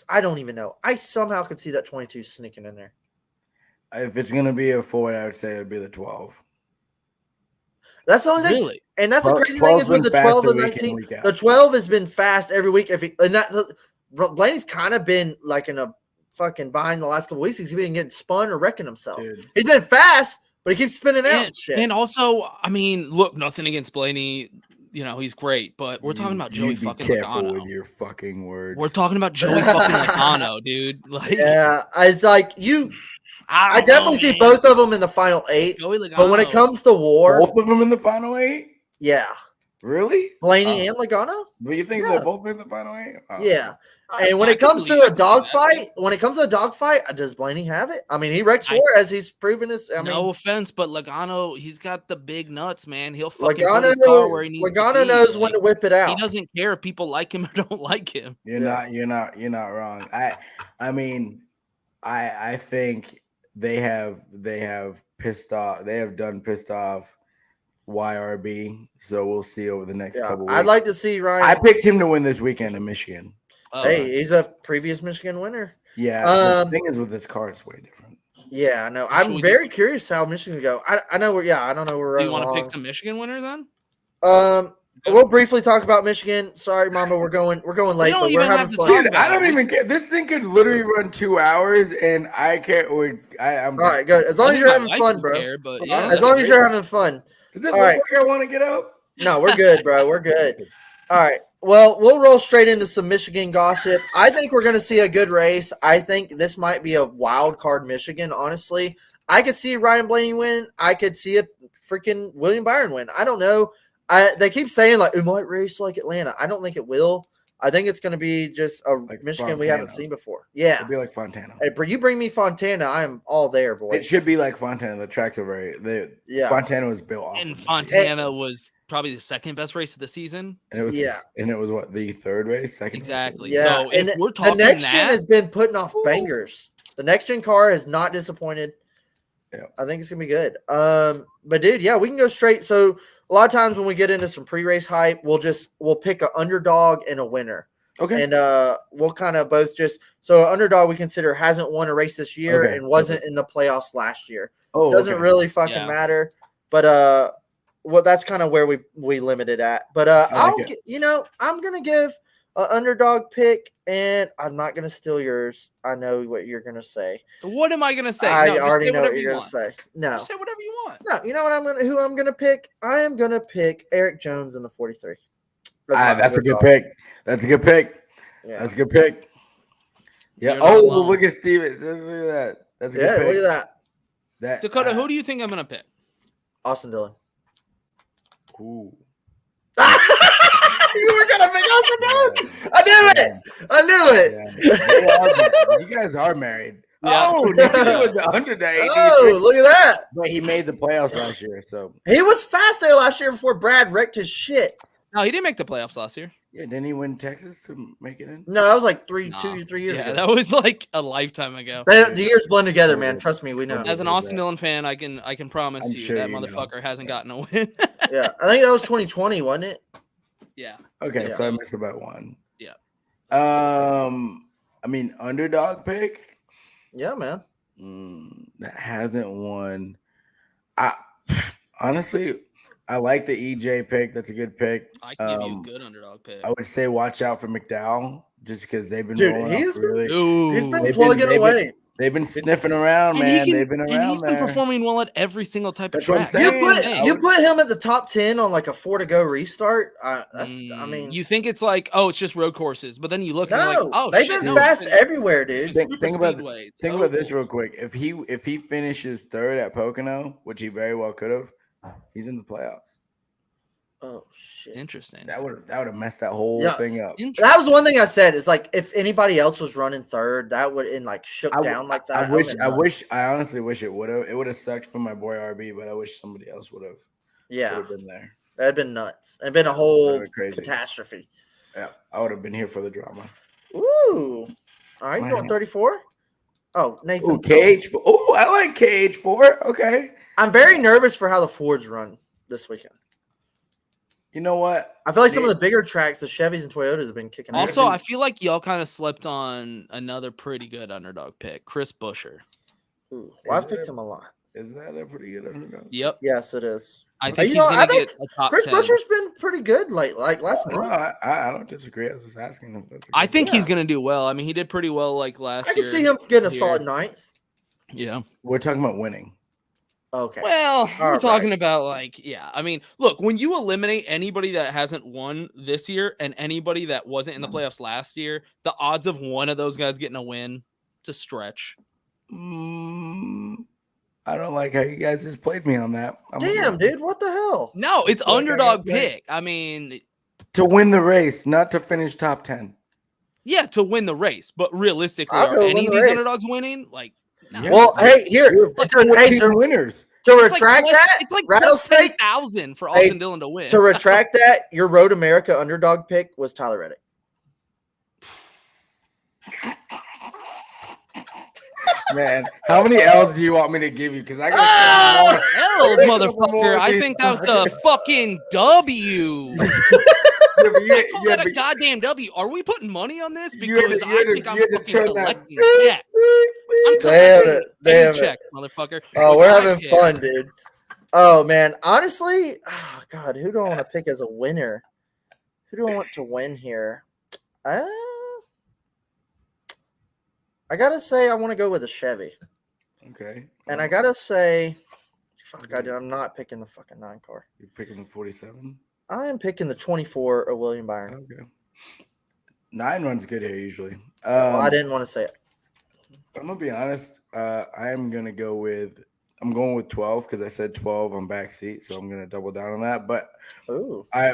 I don't even know. I somehow could see that 22 sneaking in there. If it's going to be a Ford, I would say it would be the 12. That's the only thing. Really? And that's the crazy thing is with the 12 and 19, the 12 has been fast every week. Blaney's kind of been like in a fucking bind the last couple weeks. He's been getting spun or wrecking himself. Dude. He's been fast, but he keeps spinning out and shit. And also, I mean, look, nothing against Blaney. You know, he's great, but we're talking about Joey fucking careful Logano. With your fucking words. We're talking about Joey fucking Logano, dude. Like, yeah, it's like I definitely see both of them in the final 8. But when it comes to war, both of them in the final 8. Yeah. Really? Blaney and Logano? But you think they're both in the final 8? Oh. Yeah. And when it comes to a dogfight, does Blaney have it? I mean, he wrecks war as he's proven his. No offense, but Logano, he's got the big nuts, man. He'll fucking put his car where he needs Logano to be. knows when to whip it out. He doesn't care if people like him or don't like him. You're not wrong. I mean, I think they have pissed off. They have done pissed off YRB. So we'll see over the next couple weeks. I'd like to see Ryan. I picked him to win this weekend in Michigan. Hey, he's a previous Michigan winner. Yeah. The thing is with this car, it's way different. Yeah, I know. I'm very curious how Michigan go. I know where. Yeah, I don't know where. Do you want to pick some Michigan winner then? We'll briefly talk about Michigan. Sorry, Mamba, we're going late, but we're having fun. Dude, I don't even care. This thing could literally run 2 hours, and I can't. I'm all right, good. As long as you're having fun, bro. As long as you're having fun. Does it look like I want to get up? No, we're good, bro. We're good. All right. Well, we'll roll straight into some Michigan gossip. I think we're going to see a good race. I think this might be a wild card Michigan, honestly. I could see Ryan Blaney win. I could see a freaking William Byron win. I don't know. They keep saying, like, it might race like Atlanta. I don't think it will. I think it's going to be just a Michigan Fontana. We haven't seen before. Yeah. It'll be like Fontana. Hey, you bring me Fontana, I'm all there, boy. It should be like Fontana. The tracks are Fontana was built off. And Fontana was probably the second best race of the season. And it was what, the third race? Second exactly. Race? Yeah. So if we're talking the next gen has been putting off bangers. The next gen car is not disappointed. Yeah. I think it's gonna be good. But dude, yeah, we can go straight. So a lot of times when we get into some pre-race hype, we'll pick an underdog and a winner. Okay. And we'll kind of both so underdog we consider hasn't won a race this year and wasn't in the playoffs last year. Oh, doesn't really fucking matter. But that's kind of where we limit it at. But I'm gonna give an underdog pick, and I'm not gonna steal yours. I know what you're gonna say. What am I gonna say? I already know what you're gonna say. No, just say whatever you want. No, you know what who I'm gonna pick? I am gonna pick Eric Jones in the 43. That's a good pick. That's a good pick. Yeah. That's a good pick. Yeah. Look at Steven. Look at that. That's a good pick. Look at that. Dakota, who do you think I'm gonna pick? Austin Dillon. Cool. You were gonna pick Austin Dillon. I knew it. Yeah. You guys are married. Yeah. Oh, he was the underdog. Oh, look at that. But he made the playoffs last year, so He was fast there last year before Brad wrecked his shit. No, he didn't make the playoffs last year. yeah, didn't he win Texas to make it in? No, that was like 3 Nah. 2 3 years Yeah, ago. that was like a lifetime ago. The years blend together, man. Trust me, we know. As an was Austin that? Dillon fan, I can promise I'm you sure that you know. motherfucker hasn't gotten a win. Yeah, I think that was 2020, wasn't it? Yeah. Okay, Yeah. so I missed about one. Yeah. I mean, underdog pick Yeah, man. that hasn't won. Honestly, I like the EJ pick. That's a good pick. I can give you a good underdog pick. I would say watch out for McDowell just because they've been Dude, rolling he's up been- really. He's been They've plugging been- away. They've been sniffing around, man. They've been around he's been there. performing well at every single type of That's what I'm track. saying. You put him at the top 10 on like a 4 to go restart. I mean, you think it's like, oh, it's just road courses, but then you look and you're no, like, oh, they've shit, been no, fast it's been- everywhere, dude. Think super about speedways. Think Oh, about this cool. real quick. If he finishes third at Pocono, which he very well could have, he's in the playoffs. Oh shit! Interesting. That would have messed that whole thing up. That was one thing I said. It's like if anybody else was running third, that would shook down like that. I honestly wish it would have. It would have sucked for my boy RB, but I wish somebody else would have. Yeah, been there. That'd been nuts. It'd been a whole crazy catastrophe. Yeah, I would have been here for the drama. Ooh, all right, you going 34? Oh, Nathan. Ooh, KH. Oh, I like KH4. Okay. I'm very nervous for how the Fords run this weekend. You know what? I feel like some of the bigger tracks, the Chevys and Toyotas have been kicking. Also, I feel like y'all kind of slept on another pretty good underdog pick, Chris Buescher. Ooh, well, I've picked him a lot. Is that a pretty good underdog? Yep. Yes, it is. I think he's going to get a top Chris 10. Buescher's been pretty good like last month. No, I don't disagree. I was just asking if that's I think he's going to do well. I mean, he did pretty well like last year. I could see him getting a solid 9th. Yeah. We're talking about winning. Okay. Well, we're talking about I mean, look, when you eliminate anybody that hasn't won this year and anybody that wasn't in the playoffs last year, the odds of one of those guys getting a win to stretch. I don't like how you guys just played me on that. Damn, dude, what the hell? No, it's underdog pick. I mean, to win the race, not to finish top 10. Yeah, to win the race, but realistically, are any of these underdogs winning? Like, no. Yeah. Well, hey, here, winners. To retract that, it's like Rattlesnake 10,000 for Austin Dillon to win. To retract that, your Road America underdog pick was Tyler Reddick. Man, how many L's do you want me to give you? Because I got L's, motherfucker. I think that's a fucking W. You got a goddamn W. Are we putting money on this? Because I think I'm fucking collecting check. I'm collecting check, motherfucker. Oh, we're having fun, dude. Oh man, honestly, oh god, who do I want to pick as a winner? Who do I want to win here? I gotta say, I want to go with a Chevy. Okay. And I gotta say, fuck, I'm not picking the fucking 9 car. You're picking the 47. I am picking the 24 of William Byron. Okay. 9 runs good here usually. Well, I didn't want to say it. I'm gonna be honest. I'm going with 12 because I said 12 on backseat, so I'm gonna double down on that. But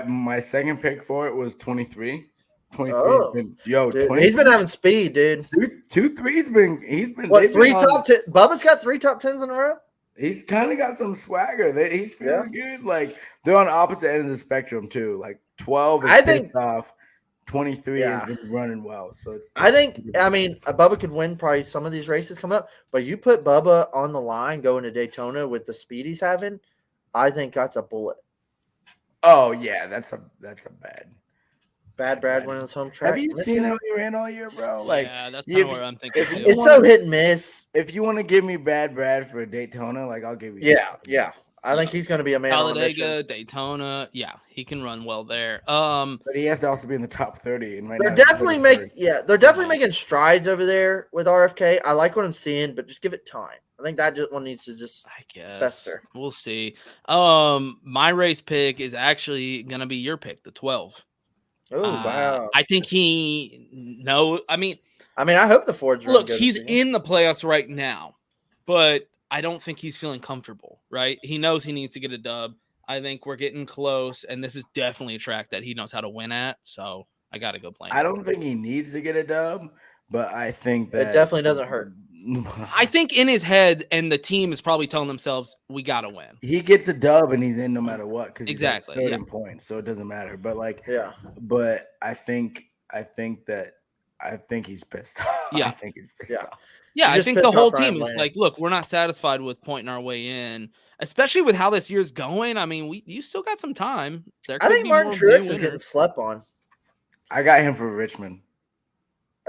my second pick for it was 23. 23. Dude, he's been having speed, dude. 2-3. He's been what 3 top 10? Bubba's got 3 top 10s in a row. He's kind of got some swagger. He's feeling good. Like they're on the opposite end of the spectrum too. Like 12 is pissed off. 23 has been running well. So I mean, Bubba could win probably some of these races coming up, but you put Bubba on the line going to Daytona with the speed he's having, I think that's a bullet. Oh yeah, that's a bad Brad winning his home track. Have you seen how he ran all year, bro? Like, yeah, that's kind of what I'm thinking. It's so hit and miss. If you want to give me bad Brad for Daytona, like I'll give you. Yeah. I think he's going to be a man on a mission. Daytona, he can run well there. But he has to also be in the top 30. And they're definitely making strides over there with RFK. I like what I'm seeing, but just give it time. I think that one needs to fester. We'll see. My race pick is actually going to be your pick, the 12. Oh wow! I think I mean, I hope the Ford's look. He's in the playoffs right now, but I don't think he's feeling comfortable. Right? He knows he needs to get a dub. I think we're getting close, and this is definitely a track that he knows how to win at. So I got to go play. I don't think he needs to get a dub, but I think that it definitely doesn't hurt. I think in his head, and the team is probably telling themselves, we got to win. He gets a dub and he's in no matter what because Exactly, he's yeah. in points, so it doesn't matter. But like, Yeah. But I think he's pissed off. Yeah. I think he's pissed Yeah. off. Yeah, He's I think just the pissed whole off Ryan team is Blaney. like, look, we're not satisfied with pointing our way in, especially with how this year's going. I mean, you still got some time. There I could think be Martin more Truex new is getting winners. slept on. I got him for Richmond.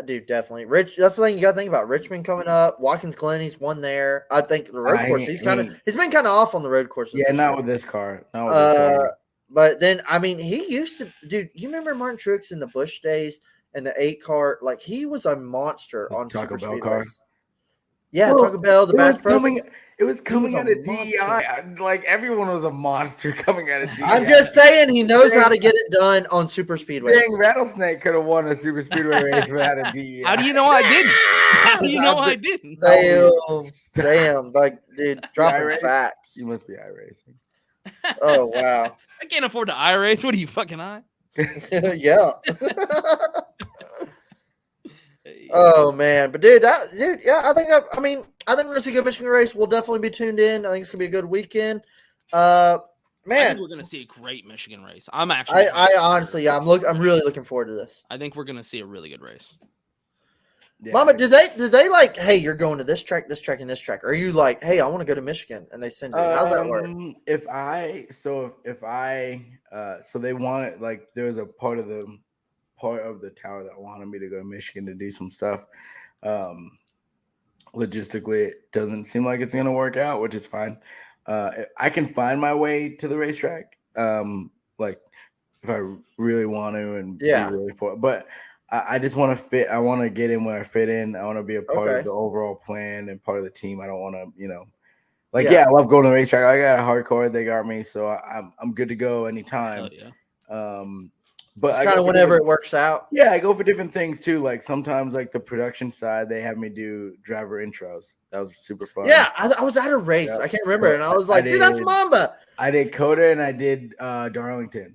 Dude, definitely. That's the thing you got to think about. Richmond coming up. Watkins Glen, he's won there. I think the road course, he's been kind of off on the road courses. Yeah, not with this car. Not with this car. But then, I mean, he used to, dude. You remember Martin Truex in the Busch days and the 8 car? Like he was a monster on Taco super Bell speedways. car. Yeah, Taco Bell, the Bass Pro. It was coming out of monster. DEI. Like everyone was a monster coming out of DEI. I'm just saying he knows how to get it done on super speedways. Dang, Rattlesnake could have won a super speedway race without a DEI. How do you know I didn't? How do you know I didn't? Damn, like, dude, dropping facts. You must be iRacing. Oh wow. I can't afford to iRace. What are you, fucking high? Yeah. Oh man, but dude, yeah, I think we're gonna see a good Michigan race. We'll definitely be tuned in. I think it's gonna be a good weekend. I Man, think we're gonna see a great Michigan race. I'm actually. I honestly, yeah, I'm really looking forward to this. I think we're gonna see a really good race. Yeah. Mama, do they like, hey, you're going to this track, and this track? Or are you like, hey, I want to go to Michigan, and they send you? How's that work? So they wanted, like, there was a part of the tower that wanted me to go to Michigan to do some stuff. Logistically, it doesn't seem like it's gonna work out, which is fine. I can find my way to the racetrack, like if I really want to, and be really for it. But I just want to fit. I want to get in where I fit in. I want to be a part of the overall plan and part of the team. I don't want to, I love going to the racetrack. I got a hardcore. They got me, so I'm good to go anytime. Yeah. But it's kind of whenever it works out. Yeah, I go for different things too. Like sometimes, like the production side, they have me do driver intros. That was super fun. Yeah, I was at a race. I can't remember, and I was like, dude, that's Mamba. I did Coda and I did Darlington.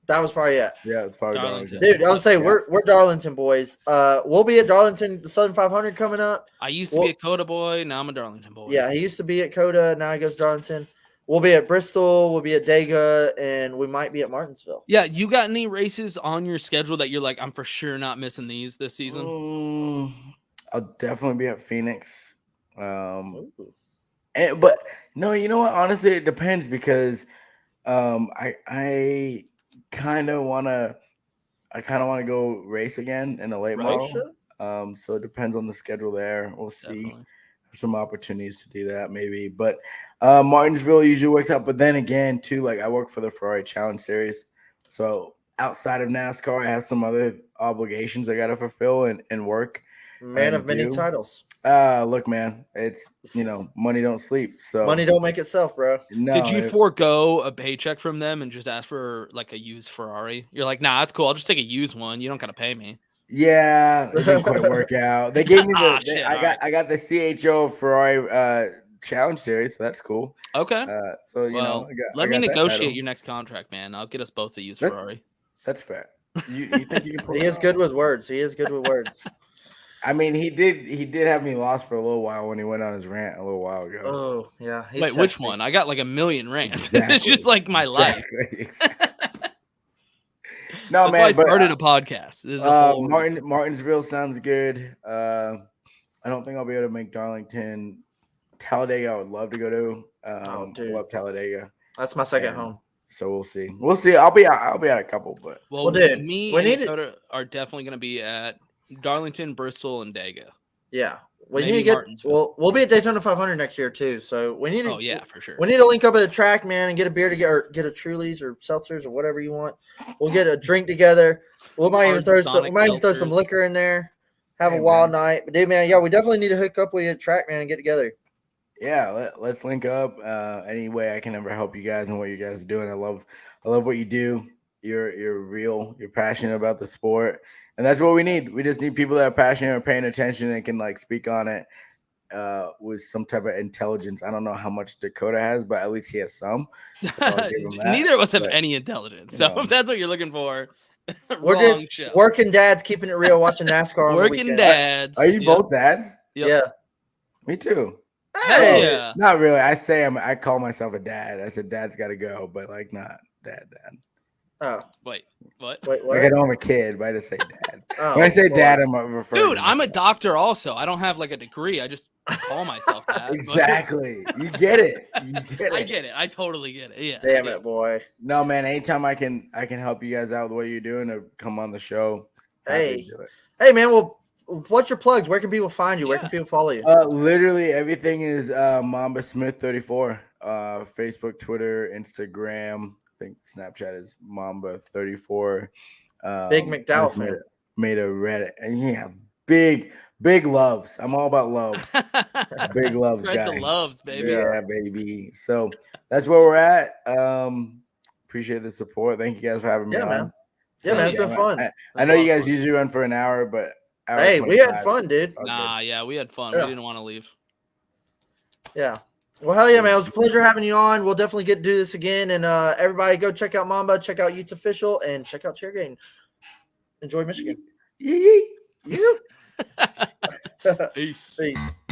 That was probably it. Yeah, it's probably Darlington. Dude, I would say we're Darlington boys. We'll be at Darlington, the Southern 500 coming up. I used to be a Coda boy. Now I'm a Darlington boy. Yeah, he used to be at Coda. Now he goes to Darlington. We'll be at Bristol. We'll be at Dega, and we might be at Martinsville. Yeah, you got any races on your schedule that you're like, I'm for sure not missing these this season? I'll definitely be at Phoenix. But no, you know what? Honestly, it depends because I kind of want to go race again in the late model. So it depends on the schedule there. We'll see. Definitely. Some opportunities to do that maybe, but Martinsville usually works out. But then again too, like I work for the Ferrari Challenge Series, so outside of NASCAR I have some other obligations I got to fulfill and work. Man of many titles. Look, man, it's money don't sleep, so money don't make itself, bro. No, did you forego a paycheck from them and just ask for like a used Ferrari? You're like, nah, that's cool, I'll just take a used one, you don't gotta pay me. Yeah, it didn't quite work out. They gave me I got the CHO Ferrari Challenge Series, so that's cool. Okay. So let me negotiate your next contract, man. I'll get us both a used Ferrari. That's fair. You think you can pull He is good with words. I mean, he did have me lost for a little while when he went on his rant a little while ago. Oh yeah. Wait, which one? I got like a million rants. Exactly. It's just like my life. No, that's why I started a podcast. This is Martinsville sounds good. I don't think I'll be able to make Darlington. Talladega, I would love to go to. I love Talladega. That's my second home. So we'll see. We'll see. I'll be at a couple, but me and Dakota are definitely going to be at Darlington, Bristol, and Dega. Yeah. We need to get we'll be at Daytona 500 next year too. So we need to for sure. We need to link up at the track, man, and get a beer together, or get a Trulies or seltzers or whatever you want. We'll get a drink together. We might even throw some liquor in there. Have a wild night. But dude, man, we definitely need to hook up with you at track, man, and get together. Yeah, let's link up. Any way I can ever help you guys and what you guys are doing. I love what you do. You're real. You're passionate about the sport. And that's what we need. We just need people that are passionate and paying attention and can like speak on it with some type of intelligence. I don't know how much Dakota has, but at least he has some. So neither of us have any intelligence. So if that's what you're looking for, we're just working dads, keeping it real, watching NASCAR on the weekend. Working dads. Are you both dads? Yep. Yeah. Me too. Hell Hey, yeah. Not really. I call myself a dad. I said dad's got to go, but like not dad. oh, Wait, what? wait, Like I what? don't have a kid, but I just say dad. Oh, When I say boy. dad, I'm referring Dude, to I'm a myself. doctor also. I don't have like a degree. I just call myself that. but- Exactly. You get it. You get it. I get it. I totally get it. Yeah. Damn yeah. it, boy. No, man. Anytime I can help you guys out with what you're doing to come on the show. Happy Hey. to do it. Hey, man. Well, what's your plugs? Where can people find you? Where Yeah. can people follow you? Literally everything is Mamba Smith 34. Facebook, Twitter, Instagram. I think Snapchat is Mamba 34. Big I McDowell just fan. made a Reddit. And yeah, big loves. I'm all about love. Big loves Spread guy. the loves, baby. Yeah. Yeah, baby. So that's where we're at. Appreciate the support. Thank you guys for having me Yeah, on. man. Yeah, man. It's been fun. I That's know a you lot of guys fun. usually run for an hour, but hour Hey, we had 25. fun, dude. Okay. Nah, yeah, we had fun. Yeah. We didn't want to leave. Yeah. Well, hell yeah, man. It was a pleasure having you on. We'll definitely get to do this again. And everybody go check out Mamba, check out Yeats Official, and check out Chairgatin. Enjoy Michigan. Yee. You. Peace. Peace.